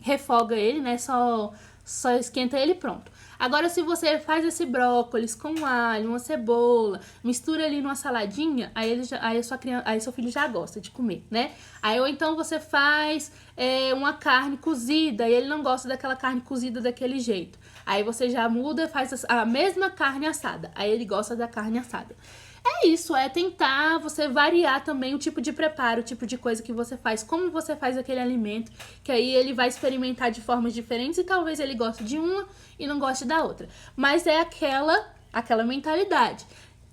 refoga ele, né? Só esquenta ele e pronto. Agora, se você faz esse brócolis com alho, uma cebola, mistura ali numa saladinha, aí seu filho já gosta de comer, né? Ou então você faz uma carne cozida e ele não gosta daquela carne cozida daquele jeito. Aí você já muda e faz a mesma carne assada. Aí ele gosta da carne assada. É isso, tentar você variar também o tipo de preparo, o tipo de coisa que você faz, como você faz aquele alimento, que aí ele vai experimentar de formas diferentes e talvez ele goste de uma e não goste da outra. Mas é aquela mentalidade.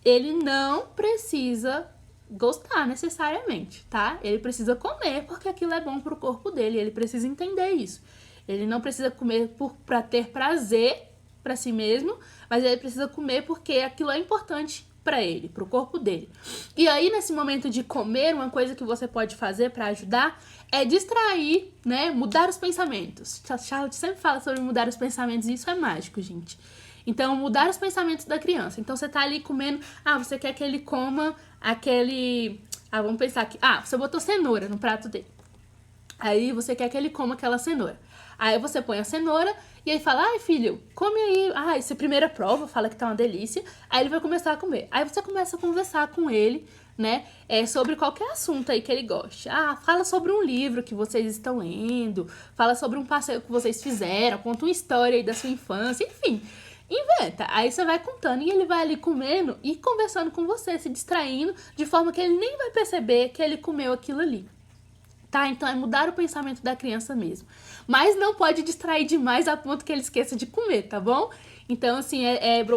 Ele não precisa gostar necessariamente, tá? Ele precisa comer porque aquilo é bom pro corpo dele, ele precisa entender isso. Ele não precisa comer pra ter prazer pra si mesmo, mas ele precisa comer porque aquilo é importante pra ele, pro corpo dele. E aí, nesse momento de comer, uma coisa que você pode fazer pra ajudar é distrair, né? Mudar os pensamentos. Charlotte sempre fala sobre mudar os pensamentos e isso é mágico, gente. Então, mudar os pensamentos da criança. Então, você tá ali comendo, você quer que ele coma aquele... vamos pensar aqui. Você botou cenoura no prato dele. Aí, você quer que ele coma aquela cenoura. Aí, você põe a cenoura e aí fala, ai filho, come aí. Essa primeira prova, fala que tá uma delícia. Aí ele vai começar a comer. Aí você começa a conversar com ele, né? Sobre qualquer assunto aí que ele goste. Fala sobre um livro que vocês estão lendo. Fala sobre um passeio que vocês fizeram. Conta uma história aí da sua infância. Enfim, inventa. Aí você vai contando e ele vai ali comendo e conversando com você, se distraindo, de forma que ele nem vai perceber que ele comeu aquilo ali. tá? Então é mudar o pensamento da criança mesmo. Mas não pode distrair demais a ponto que ele esqueça de comer, tá bom? Então, assim,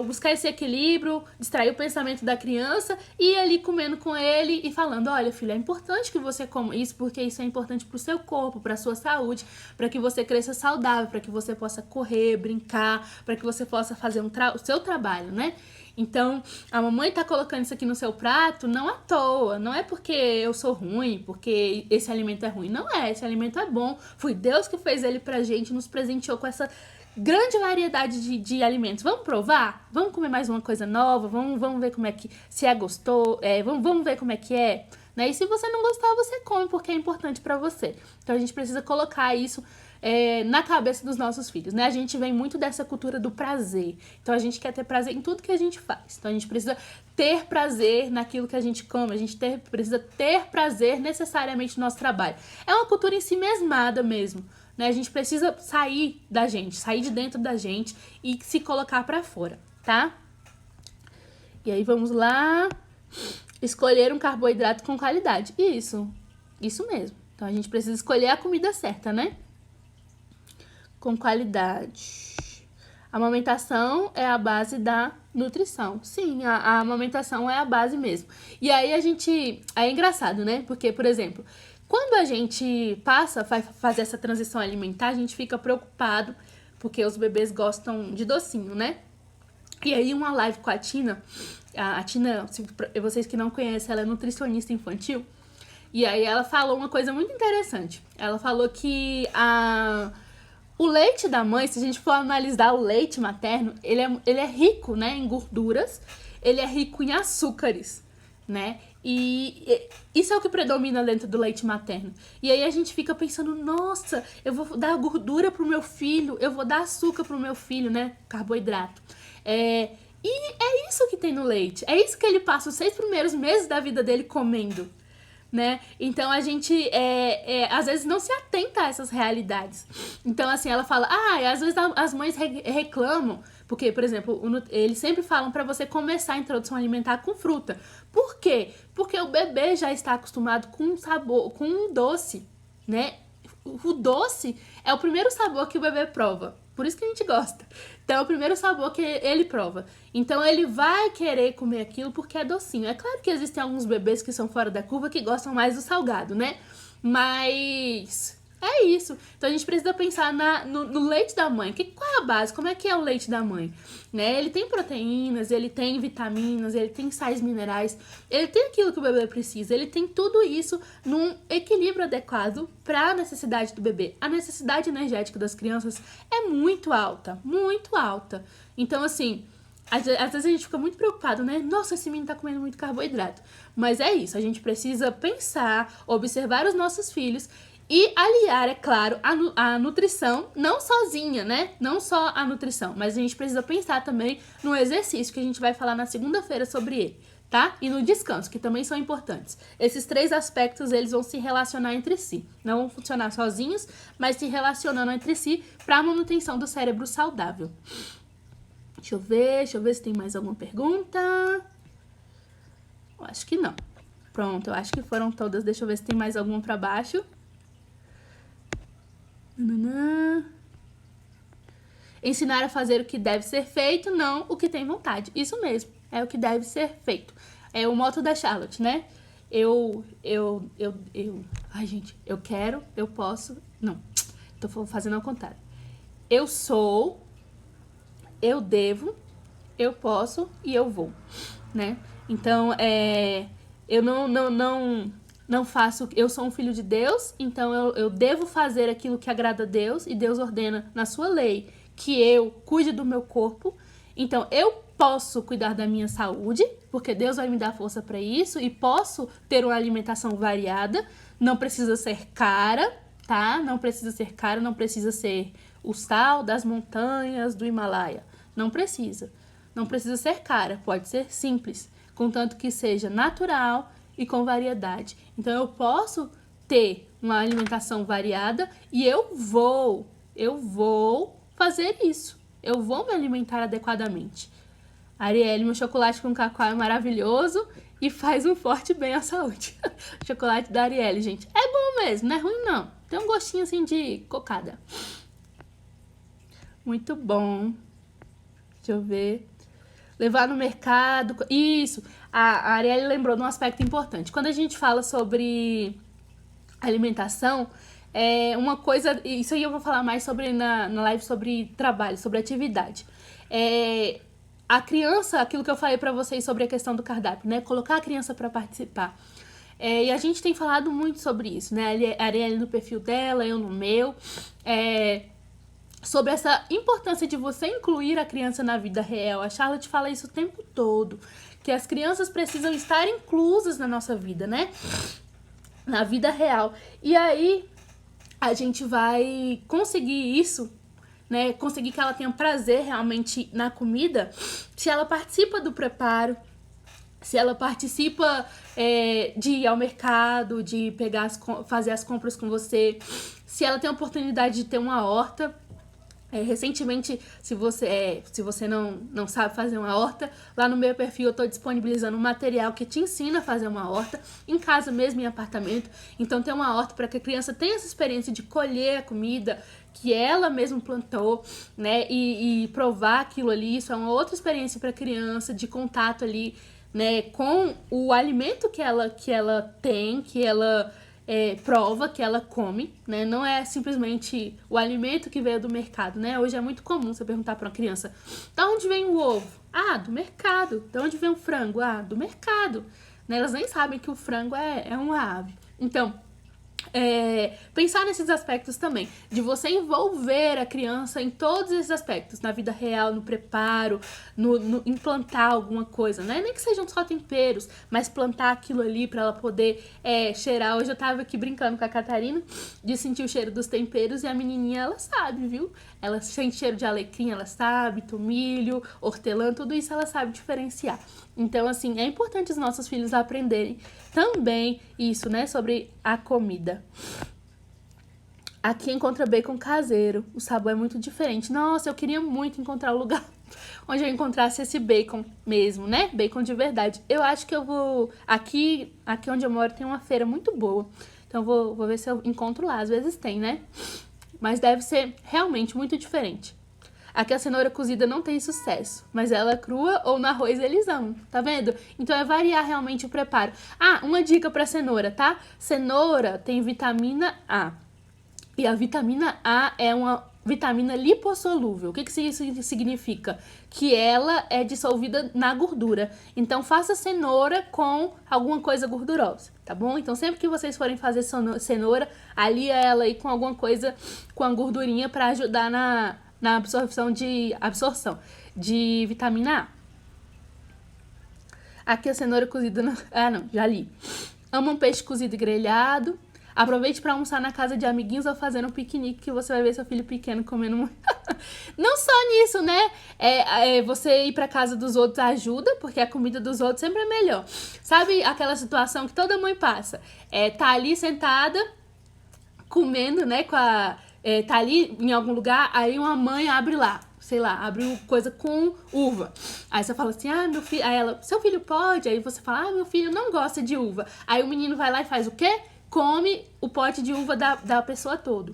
buscar esse equilíbrio, distrair o pensamento da criança e ir ali comendo com ele e falando, olha, filho, é importante que você coma isso porque isso é importante pro seu corpo, pra sua saúde, para que você cresça saudável, para que você possa correr, brincar, para que você possa fazer o seu trabalho, né? Então, a mamãe tá colocando isso aqui no seu prato não à toa, não é porque eu sou ruim, porque esse alimento é ruim, não é, esse alimento é bom, foi Deus que fez ele pra gente, nos presenteou com essa grande variedade de alimentos. Vamos provar? Vamos comer mais uma coisa nova? Vamos ver como é que... Se gostou? Vamos ver como é que é? Né? E se você não gostar, você come, porque é importante pra você. Então, a gente precisa colocar isso na cabeça dos nossos filhos, né? A gente vem muito dessa cultura do prazer. Então, a gente quer ter prazer em tudo que a gente faz. Então, a gente precisa ter prazer naquilo que a gente come. A gente precisa ter prazer necessariamente no nosso trabalho. É uma cultura em si mesmada mesmo. Né? A gente precisa sair da gente, sair de dentro da gente e se colocar pra fora, tá? E aí vamos lá. Escolher um carboidrato com qualidade. Isso mesmo. Então a gente precisa escolher a comida certa, né? Com qualidade. A amamentação é a base da nutrição. Sim, a amamentação é a base mesmo. E aí é engraçado, né? Porque, por exemplo, quando a gente vai fazer essa transição alimentar, a gente fica preocupado, porque os bebês gostam de docinho, né? E aí uma live com a Tina, vocês que não conhecem, ela é nutricionista infantil, e aí ela falou uma coisa muito interessante. Ela falou que o leite da mãe, se a gente for analisar o leite materno, ele é rico, né, em gorduras, ele é rico em açúcares, né? E isso é o que predomina dentro do leite materno. E aí a gente fica pensando, nossa, eu vou dar gordura pro meu filho, eu vou dar açúcar pro meu filho, né? Carboidrato. E é isso que tem no leite. É isso que ele passa os 6 primeiros meses da vida dele comendo, né? Então a gente às vezes não se atenta a essas realidades. Então assim, ela fala, às vezes as mães reclamam, porque, por exemplo, eles sempre falam pra você começar a introdução alimentar com fruta. Por quê? Porque o bebê já está acostumado com um sabor, com um doce, né? O doce é o primeiro sabor que o bebê prova. Por isso que a gente gosta. Então, é o primeiro sabor que ele prova. Então, ele vai querer comer aquilo porque é docinho. É claro que existem alguns bebês que são fora da curva que gostam mais do salgado, né? Mas é isso. Então, a gente precisa pensar no leite da mãe. Qual é a base? Como é que é o leite da mãe? Né? Ele tem proteínas, ele tem vitaminas, ele tem sais minerais, ele tem aquilo que o bebê precisa, ele tem tudo isso num equilíbrio adequado para a necessidade do bebê. A necessidade energética das crianças é muito alta, muito alta. Então, assim, às vezes a gente fica muito preocupado, né? Nossa, esse menino tá comendo muito carboidrato. Mas é isso, a gente precisa pensar, observar os nossos filhos e aliar, é claro, a nutrição, não sozinha, né? Não só a nutrição, mas a gente precisa pensar também no exercício, que a gente vai falar na segunda-feira sobre ele, tá? E no descanso, que também são importantes. Esses 3 aspectos, eles vão se relacionar entre si. Não vão funcionar sozinhos, mas se relacionando entre si para a manutenção do cérebro saudável. Deixa eu ver se tem mais alguma pergunta. Eu acho que não. Pronto, eu acho que foram todas. Deixa eu ver se tem mais alguma para baixo. Ensinar a fazer o que deve ser feito, não o que tem vontade. Isso mesmo, é o que deve ser feito. É o moto da Charlotte, né? Ai, gente, eu quero, eu posso... Não, tô fazendo ao contrário. Eu sou, eu devo, eu posso e eu vou, né? Então, eu não faço... Eu sou um filho de Deus, então eu devo fazer aquilo que agrada a Deus, e Deus ordena na sua lei que eu cuide do meu corpo. Então, eu posso cuidar da minha saúde, porque Deus vai me dar força para isso, e posso ter uma alimentação variada. Não precisa ser cara, tá? Não precisa ser cara, não precisa ser o sal das montanhas do Himalaia. Não precisa. Não precisa ser cara, pode ser simples, contanto que seja natural e com variedade. Então, eu posso ter uma alimentação variada e eu vou fazer isso. Eu vou me alimentar adequadamente. Arielle, meu chocolate com cacau é maravilhoso e faz um forte bem à saúde. Chocolate da Arielle, gente. É bom mesmo, não é ruim não. Tem um gostinho assim de cocada. Muito bom. Deixa eu ver. Levar no mercado. Isso. A Arielle lembrou de um aspecto importante. Quando a gente fala sobre alimentação, uma coisa. Isso aí eu vou falar mais sobre na live sobre trabalho, sobre atividade. A criança, aquilo que eu falei pra vocês sobre a questão do cardápio, né? Colocar a criança pra participar. E a gente tem falado muito sobre isso, né? A Arielle no perfil dela, eu no meu. Sobre essa importância de você incluir a criança na vida real. A Charlotte fala isso o tempo todo, que as crianças precisam estar inclusas na nossa vida, né? Na vida real. E aí, a gente vai conseguir isso, né? Conseguir que ela tenha prazer realmente na comida, se ela participa do preparo, se ela participa de ir ao mercado, de fazer as compras com você, se ela tem a oportunidade de ter uma horta. Recentemente, se você não sabe fazer uma horta, lá no meu perfil eu tô disponibilizando um material que te ensina a fazer uma horta, em casa mesmo, em apartamento. Então tem uma horta para que a criança tenha essa experiência de colher a comida que ela mesma plantou, né, e provar aquilo ali. Isso é uma outra experiência para a criança, de contato ali, né, com o alimento que ela tem, que ela prova, que ela come, né? Não é simplesmente o alimento que veio do mercado, né? Hoje é muito comum você perguntar para uma criança: de onde vem o ovo? Ah, do mercado. De onde vem o frango? Ah, do mercado. Né? Elas nem sabem que o frango é uma ave. Então, pensar nesses aspectos também, de você envolver a criança em todos esses aspectos, na vida real, no preparo, no implantar alguma coisa, né? Nem que sejam só temperos, mas plantar aquilo ali pra ela poder cheirar. Hoje eu tava aqui brincando com a Catarina de sentir o cheiro dos temperos, e a menininha, ela sabe, viu? Ela sente cheiro de alecrim, ela sabe, tomilho, hortelã, tudo isso ela sabe diferenciar. Então, assim, é importante os nossos filhos aprenderem também isso, né, sobre a comida. Aqui encontra bacon caseiro, o sabor é muito diferente. Nossa, eu queria muito encontrar um lugar onde eu encontrasse esse bacon mesmo, né, bacon de verdade. Eu acho que eu vou... Aqui onde eu moro tem uma feira muito boa, então vou ver se eu encontro lá, às vezes tem, né, mas deve ser realmente muito diferente. Aqui a cenoura cozida não tem sucesso, mas ela crua ou no arroz eles amam, tá vendo? Então é variar realmente o preparo. Ah, uma dica pra cenoura, tá? Cenoura tem vitamina A. E a vitamina A é uma vitamina lipossolúvel. O que isso significa? Que ela é dissolvida na gordura. Então faça cenoura com alguma coisa gordurosa, tá bom? Então sempre que vocês forem fazer cenoura, alia ela aí com alguma coisa, com a gordurinha pra ajudar na absorção de vitamina A. Aqui a cenoura cozida... já li. Amo um peixe cozido e grelhado. Aproveite para almoçar na casa de amiguinhos ou fazer um piquenique, que você vai ver seu filho pequeno comendo... Não só nisso, né? Você ir pra casa dos outros ajuda, porque a comida dos outros sempre é melhor. Sabe aquela situação que toda mãe passa? Tá ali sentada, comendo, né, tá ali em algum lugar, aí uma mãe abre lá, sei lá, abre coisa com uva. Aí você fala assim, meu filho... Aí ela, seu filho pode? Aí você fala, meu filho não gosta de uva. Aí o menino vai lá e faz o quê? Come o pote de uva da pessoa todo,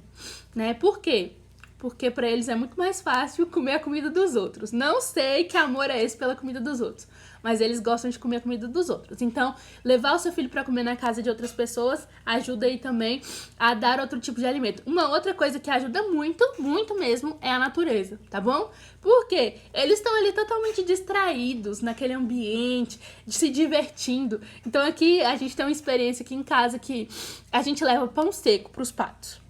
né? Por quê? Porque pra eles é muito mais fácil comer a comida dos outros. Não sei que amor é esse pela comida dos outros, mas eles gostam de comer a comida dos outros. Então, levar o seu filho pra comer na casa de outras pessoas ajuda aí também a dar outro tipo de alimento. Uma outra coisa que ajuda muito, muito mesmo, é a natureza, tá bom? Por quê? Eles estão ali totalmente distraídos naquele ambiente, se divertindo. Então aqui a gente tem uma experiência aqui em casa que a gente leva pão seco pros patos.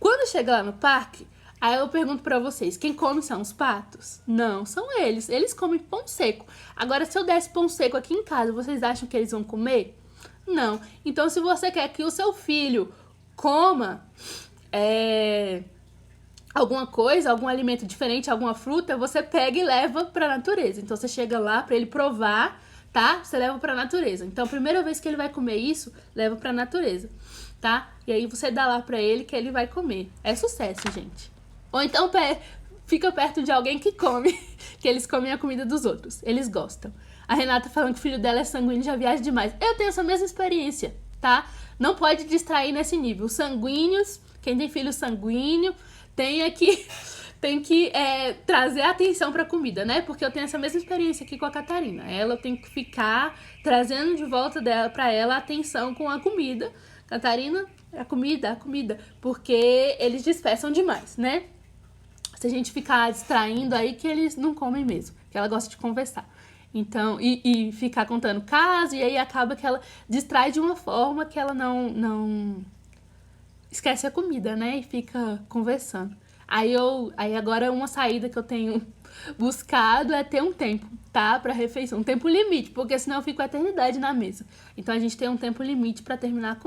Quando chega lá no parque, aí eu pergunto pra vocês, quem come são os patos? Não, são eles. Eles comem pão seco. Agora, se eu desse pão seco aqui em casa, vocês acham que eles vão comer? Não. Então, se você quer que o seu filho coma alguma coisa, algum alimento diferente, alguma fruta, você pega e leva pra natureza. Então, você chega lá pra ele provar, tá? Você leva pra natureza. Então, a primeira vez que ele vai comer isso, leva pra natureza, tá? E aí você dá lá pra ele que ele vai comer. É sucesso, gente. Ou então fica perto de alguém que come, que eles comem a comida dos outros. Eles gostam. A Renata falando que o filho dela é sanguíneo, já viaja demais. Eu tenho essa mesma experiência. tá? Não pode distrair nesse nível. Sanguíneos, quem tem filho sanguíneo, tem que trazer atenção pra comida, né? Porque eu tenho essa mesma experiência aqui com a Catarina. Ela tem que ficar trazendo de volta dela pra ela a atenção com a comida. Catarina, a comida, porque eles dispersam demais, né? Se a gente ficar distraindo aí que eles não comem mesmo, que ela gosta de conversar. Então, e ficar contando caso, e aí acaba que ela distrai de uma forma que ela não esquece a comida, né? E fica conversando. Aí agora uma saída que eu tenho buscado é ter um tempo, tá? Pra refeição. Um tempo limite, porque senão eu fico a eternidade na mesa. Então a gente tem um tempo limite pra terminar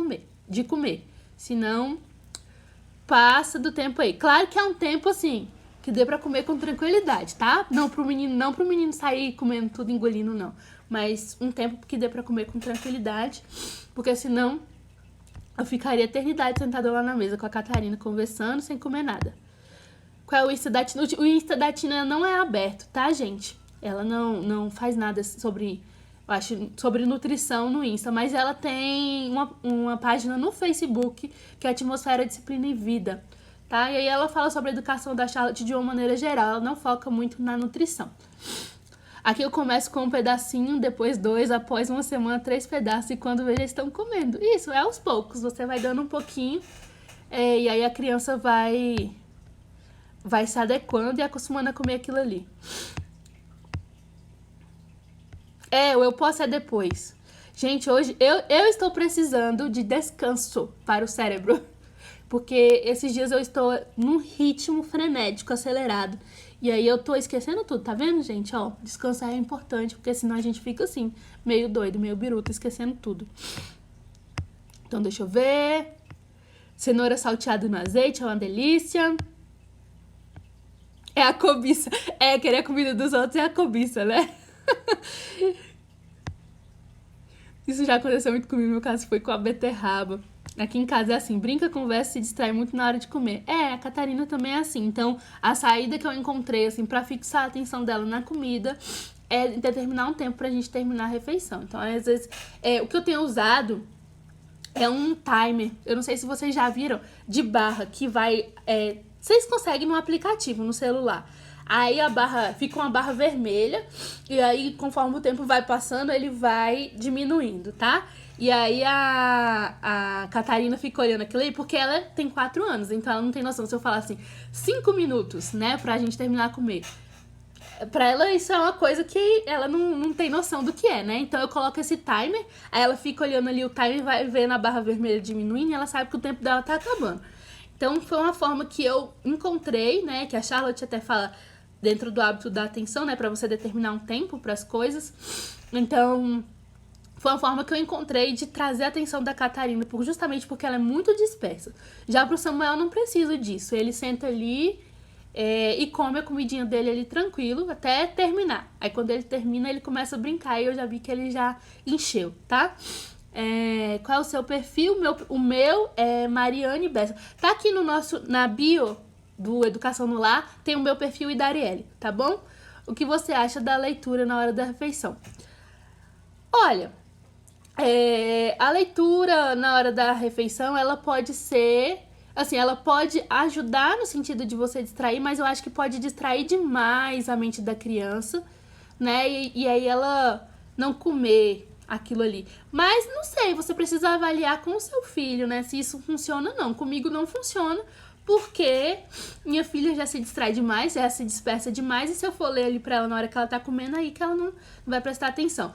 de comer. Senão, passa do tempo aí. Claro que é um tempo assim, que dê pra comer com tranquilidade, tá? Não pro menino sair comendo tudo, engolindo, não. Mas um tempo que dê pra comer com tranquilidade, porque senão eu ficaria a eternidade sentada lá na mesa com a Catarina, conversando, sem comer nada. Qual é o Insta da Tina? O Insta da Tina não é aberto, tá, gente? Ela não faz nada sobre nutrição no Insta, mas ela tem uma página no Facebook, que é Atmosfera, Disciplina e Vida, tá? E aí ela fala sobre a educação da Charlotte de uma maneira geral, ela não foca muito na nutrição. Aqui eu começo com um pedacinho, depois 2, após uma semana 3 pedaços, e quando eles estão comendo. Isso, é aos poucos, você vai dando um pouquinho, e aí a criança vai se adequando e acostumando a comer aquilo ali. Eu posso depois. Gente, hoje eu estou precisando de descanso para o cérebro. Porque esses dias eu estou num ritmo frenético, acelerado. E aí eu tô esquecendo tudo, tá vendo, gente? Ó, descansar é importante, porque senão a gente fica assim, meio doido, meio biruta, esquecendo tudo. Então deixa eu ver. Cenoura salteada no azeite é uma delícia. É a cobiça. Querer a comida dos outros é a cobiça, né? Isso já aconteceu muito comigo, no meu caso foi com a beterraba. Aqui em casa é assim, brinca, conversa, se distrai muito na hora de comer. A Catarina também é assim. Então, a saída que eu encontrei, assim, pra fixar a atenção dela na comida é determinar um tempo pra gente terminar a refeição. Então, às vezes, o que eu tenho usado é um timer. Eu não sei se vocês já viram, de barra, que vai... vocês conseguem no aplicativo, no celular. Aí fica uma barra vermelha, e aí conforme o tempo vai passando, ele vai diminuindo, tá? E aí a Catarina fica olhando aquilo aí, porque ela tem 4 anos, então ela não tem noção. Se eu falar assim, 5 minutos, né, pra gente terminar de comer. Pra ela isso é uma coisa que ela não tem noção do que é, né? Então eu coloco esse timer, aí ela fica olhando ali o timer, vai vendo a barra vermelha diminuindo, e ela sabe que o tempo dela tá acabando. Então foi uma forma que eu encontrei, né, que a Charlotte até fala dentro do hábito da atenção, né, pra você determinar um tempo pras coisas. Então, foi uma forma que eu encontrei de trazer a atenção da Catarina, justamente porque ela é muito dispersa. Já pro Samuel não precisa disso, ele senta ali e come a comidinha dele ali tranquilo, até terminar. Aí quando ele termina, ele começa a brincar, e eu já vi que ele já encheu, tá? Qual é o seu perfil? O meu é Mariane Bessa. Tá aqui na bio do Educação no Lar, tem o meu perfil e da Arielle, tá bom? O que você acha da leitura na hora da refeição? Olha, a leitura na hora da refeição, ela pode ser... Assim, ela pode ajudar no sentido de você distrair, mas eu acho que pode distrair demais a mente da criança, né? E aí ela não comer aquilo ali. Mas, não sei, você precisa avaliar com o seu filho, né? Se isso funciona ou não. Comigo não funciona, porque minha filha já se distrai demais, já se dispersa demais, e se eu for ler ali pra ela na hora que ela tá comendo, aí que ela não vai prestar atenção.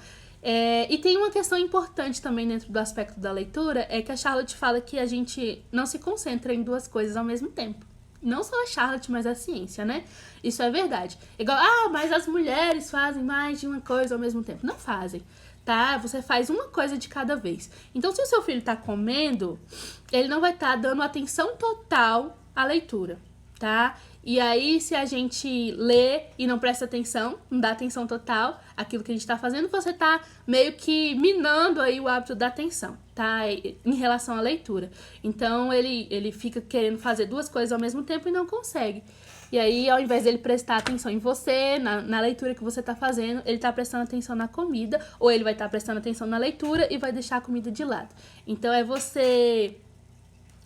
E tem uma questão importante também dentro do aspecto da leitura, é que a Charlotte fala que a gente não se concentra em 2 coisas ao mesmo tempo. Não só a Charlotte, mas a ciência, né? Isso é verdade. Igual, mas as mulheres fazem mais de uma coisa ao mesmo tempo. Não fazem, tá? Você faz uma coisa de cada vez. Então, se o seu filho tá comendo, ele não vai estar dando atenção total à leitura, tá? E aí, se a gente lê e não presta atenção, não dá atenção total àquilo que a gente tá fazendo, você tá meio que minando aí o hábito da atenção, tá? Em relação à leitura. Então, ele fica querendo fazer 2 coisas ao mesmo tempo e não consegue. E aí, ao invés dele prestar atenção em você, na leitura que você tá fazendo, ele tá prestando atenção na comida, ou ele vai estar prestando atenção na leitura e vai deixar a comida de lado. Então,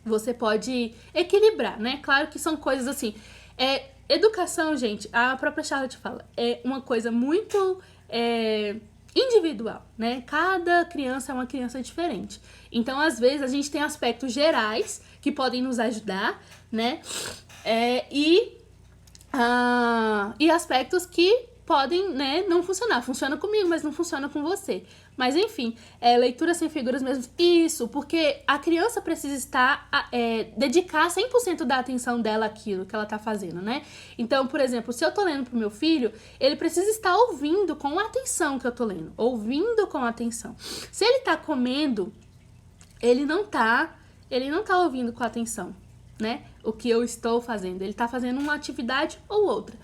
você pode equilibrar, né? Claro que são coisas assim. Educação, gente, a própria Charlotte fala, é uma coisa muito individual, né? Cada criança é uma criança diferente. Então, às vezes, a gente tem aspectos gerais que podem nos ajudar, né? E aspectos que podem, né, não funcionar. Funciona comigo, mas não funciona com você. Mas, enfim, leitura sem figuras mesmo. Isso, porque a criança precisa dedicar 100% da atenção dela àquilo que ela tá fazendo, né? Então, por exemplo, se eu tô lendo pro meu filho, ele precisa estar ouvindo com a atenção que eu tô lendo. Ouvindo com atenção. Se ele tá comendo, ele não tá ouvindo com atenção, né? O que eu estou fazendo. Ele tá fazendo uma atividade ou outra.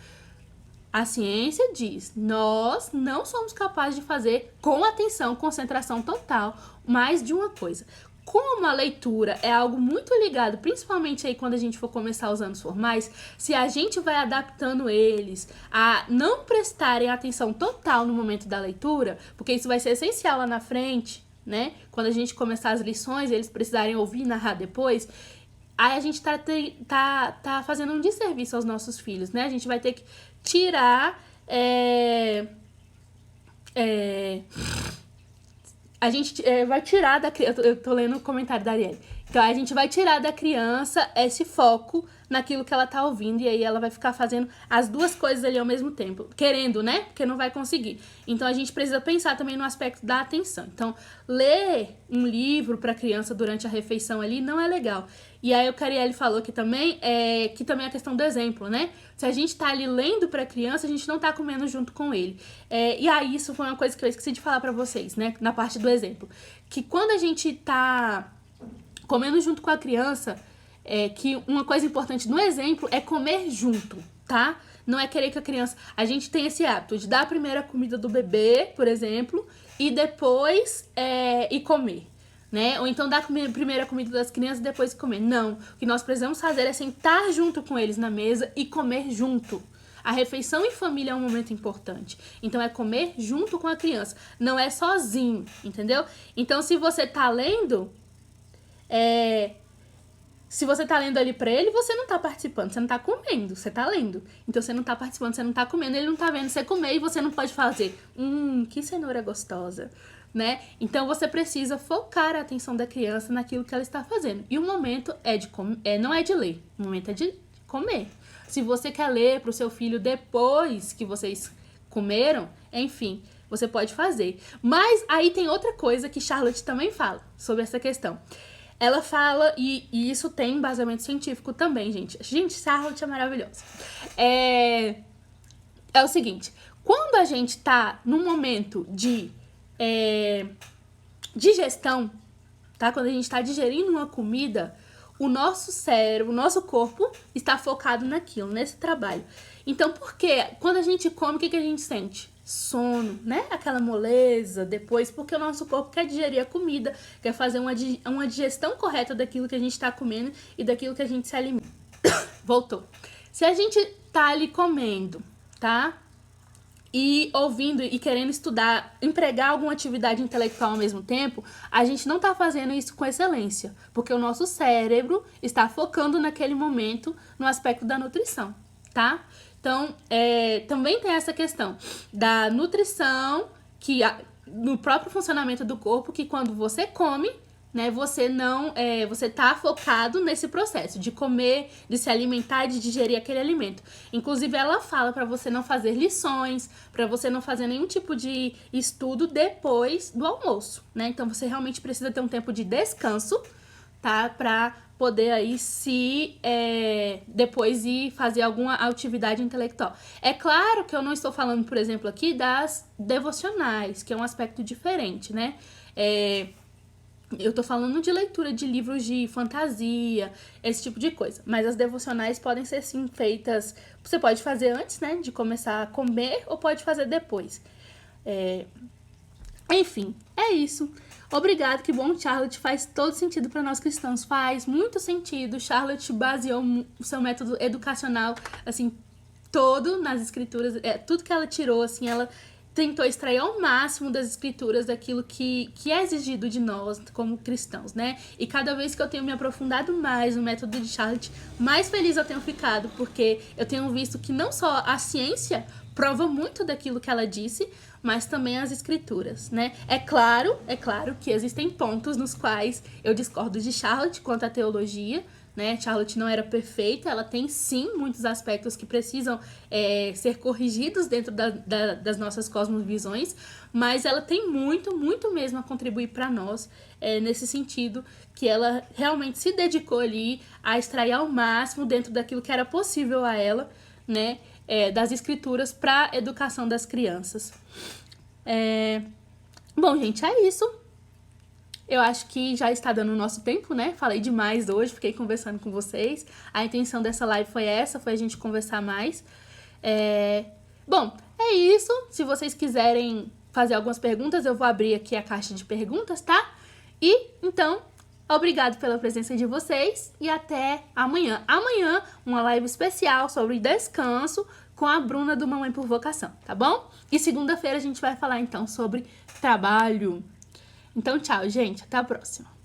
A ciência diz, nós não somos capazes de fazer com atenção, concentração total, mais de uma coisa. Como a leitura é algo muito ligado, principalmente aí quando a gente for começar os anos formais, se a gente vai adaptando eles a não prestarem atenção total no momento da leitura, porque isso vai ser essencial lá na frente, né? Quando a gente começar as lições, eles precisarem ouvir e narrar depois, aí a gente tá fazendo um desserviço aos nossos filhos, né? A gente vai ter que tirar a gente vai tirar da criança. Eu tô lendo o comentário da Arielle. Então a gente vai tirar da criança esse foco naquilo que ela tá ouvindo, e aí ela vai ficar fazendo as duas coisas ali ao mesmo tempo, querendo, né? Porque não vai conseguir. Então a gente precisa pensar também no aspecto da atenção. Então, ler um livro pra criança durante a refeição ali não é legal. E aí o Carielli falou que também é a questão do exemplo, né? Se a gente tá ali lendo pra criança, a gente não tá comendo junto com ele. E aí isso foi uma coisa que eu esqueci de falar pra vocês, né? Na parte do exemplo. Que quando a gente tá comendo junto com a criança, que uma coisa importante no exemplo é comer junto, tá? Não é querer que a criança... A gente tem esse hábito de dar a primeira comida do bebê, por exemplo, e depois e comer, né? Ou então dar a primeira comida das crianças e depois comer. Não. O que nós precisamos fazer é sentar junto com eles na mesa e comer junto. A refeição em família é um momento importante. Então, é comer junto com a criança. Não é sozinho, entendeu? Então, se você tá lendo... Se você tá lendo ali pra ele, você não tá participando, você não tá comendo, você tá lendo. Então você não tá participando, você não tá comendo, ele não tá vendo você comer e você não pode fazer, que cenoura gostosa, né? Então você precisa focar a atenção da criança naquilo que ela está fazendo. E o momento não é de ler, o momento é de comer. Se você quer ler pro seu filho depois que vocês comeram, enfim, você pode fazer. Mas aí tem outra coisa que Charlotte também fala sobre essa questão. Ela fala, e isso tem embasamento científico também, gente. Gente, Charlotte é maravilhosa. É o seguinte, quando a gente tá num momento de digestão, tá? Quando a gente tá digerindo uma comida, o nosso cérebro, o nosso corpo está focado naquilo, nesse trabalho. Então, por quê? Quando a gente come, o que a gente sente? Sono, né? Aquela moleza depois, porque o nosso corpo quer digerir a comida, quer fazer uma digestão correta daquilo que a gente tá comendo e daquilo que a gente se alimenta. Voltou. Se a gente tá ali comendo, tá? E ouvindo e querendo estudar, empregar alguma atividade intelectual ao mesmo tempo, a gente não tá fazendo isso com excelência, porque o nosso cérebro está focando naquele momento no aspecto da nutrição, tá? Então, também tem essa questão da nutrição, no próprio funcionamento do corpo, que quando você come, né, você não, você tá focado nesse processo de comer, de se alimentar, de digerir aquele alimento. Inclusive, ela fala para você não fazer lições, para você não fazer nenhum tipo de estudo depois do almoço, né? Então, você realmente precisa ter um tempo de descanso, tá? Pra poder aí depois ir fazer alguma atividade intelectual. É claro que eu não estou falando, por exemplo, aqui das devocionais, que é um aspecto diferente, né? Eu tô falando de leitura de livros de fantasia, esse tipo de coisa. Mas as devocionais podem ser, sim, feitas... Você pode fazer antes, né, de começar a comer, ou pode fazer depois. Enfim, é isso. Obrigado, que bom, Charlotte, faz todo sentido para nós cristãos, faz muito sentido. Charlotte baseou o seu método educacional, assim, todo nas escrituras, tudo que ela tirou, assim, ela tentou extrair ao máximo das escrituras daquilo que é exigido de nós como cristãos, né? E cada vez que eu tenho me aprofundado mais no método de Charlotte, mais feliz eu tenho ficado, porque eu tenho visto que não só a ciência prova muito daquilo que ela disse, mas também as escrituras, né? É claro que existem pontos nos quais eu discordo de Charlotte quanto à teologia, né? Charlotte não era perfeita, ela tem sim muitos aspectos que precisam ser corrigidos dentro das nossas cosmovisões, mas ela tem muito mesmo a contribuir para nós, nesse sentido, que ela realmente se dedicou ali a extrair ao máximo dentro daquilo que era possível a ela, né? Das escrituras para a educação das crianças. Bom, gente, é isso. Eu acho que já está dando o nosso tempo, né? Falei demais hoje, fiquei conversando com vocês. A intenção dessa live foi essa, foi a gente conversar mais. Bom, é isso. Se vocês quiserem fazer algumas perguntas, eu vou abrir aqui a caixa de perguntas, tá? E, então, obrigado pela presença de vocês e até amanhã. Amanhã, uma live especial sobre descanso com a Bruna do Mamãe por Vocação, tá bom? E segunda-feira a gente vai falar, então, sobre trabalho. Então, tchau, gente. Até a próxima.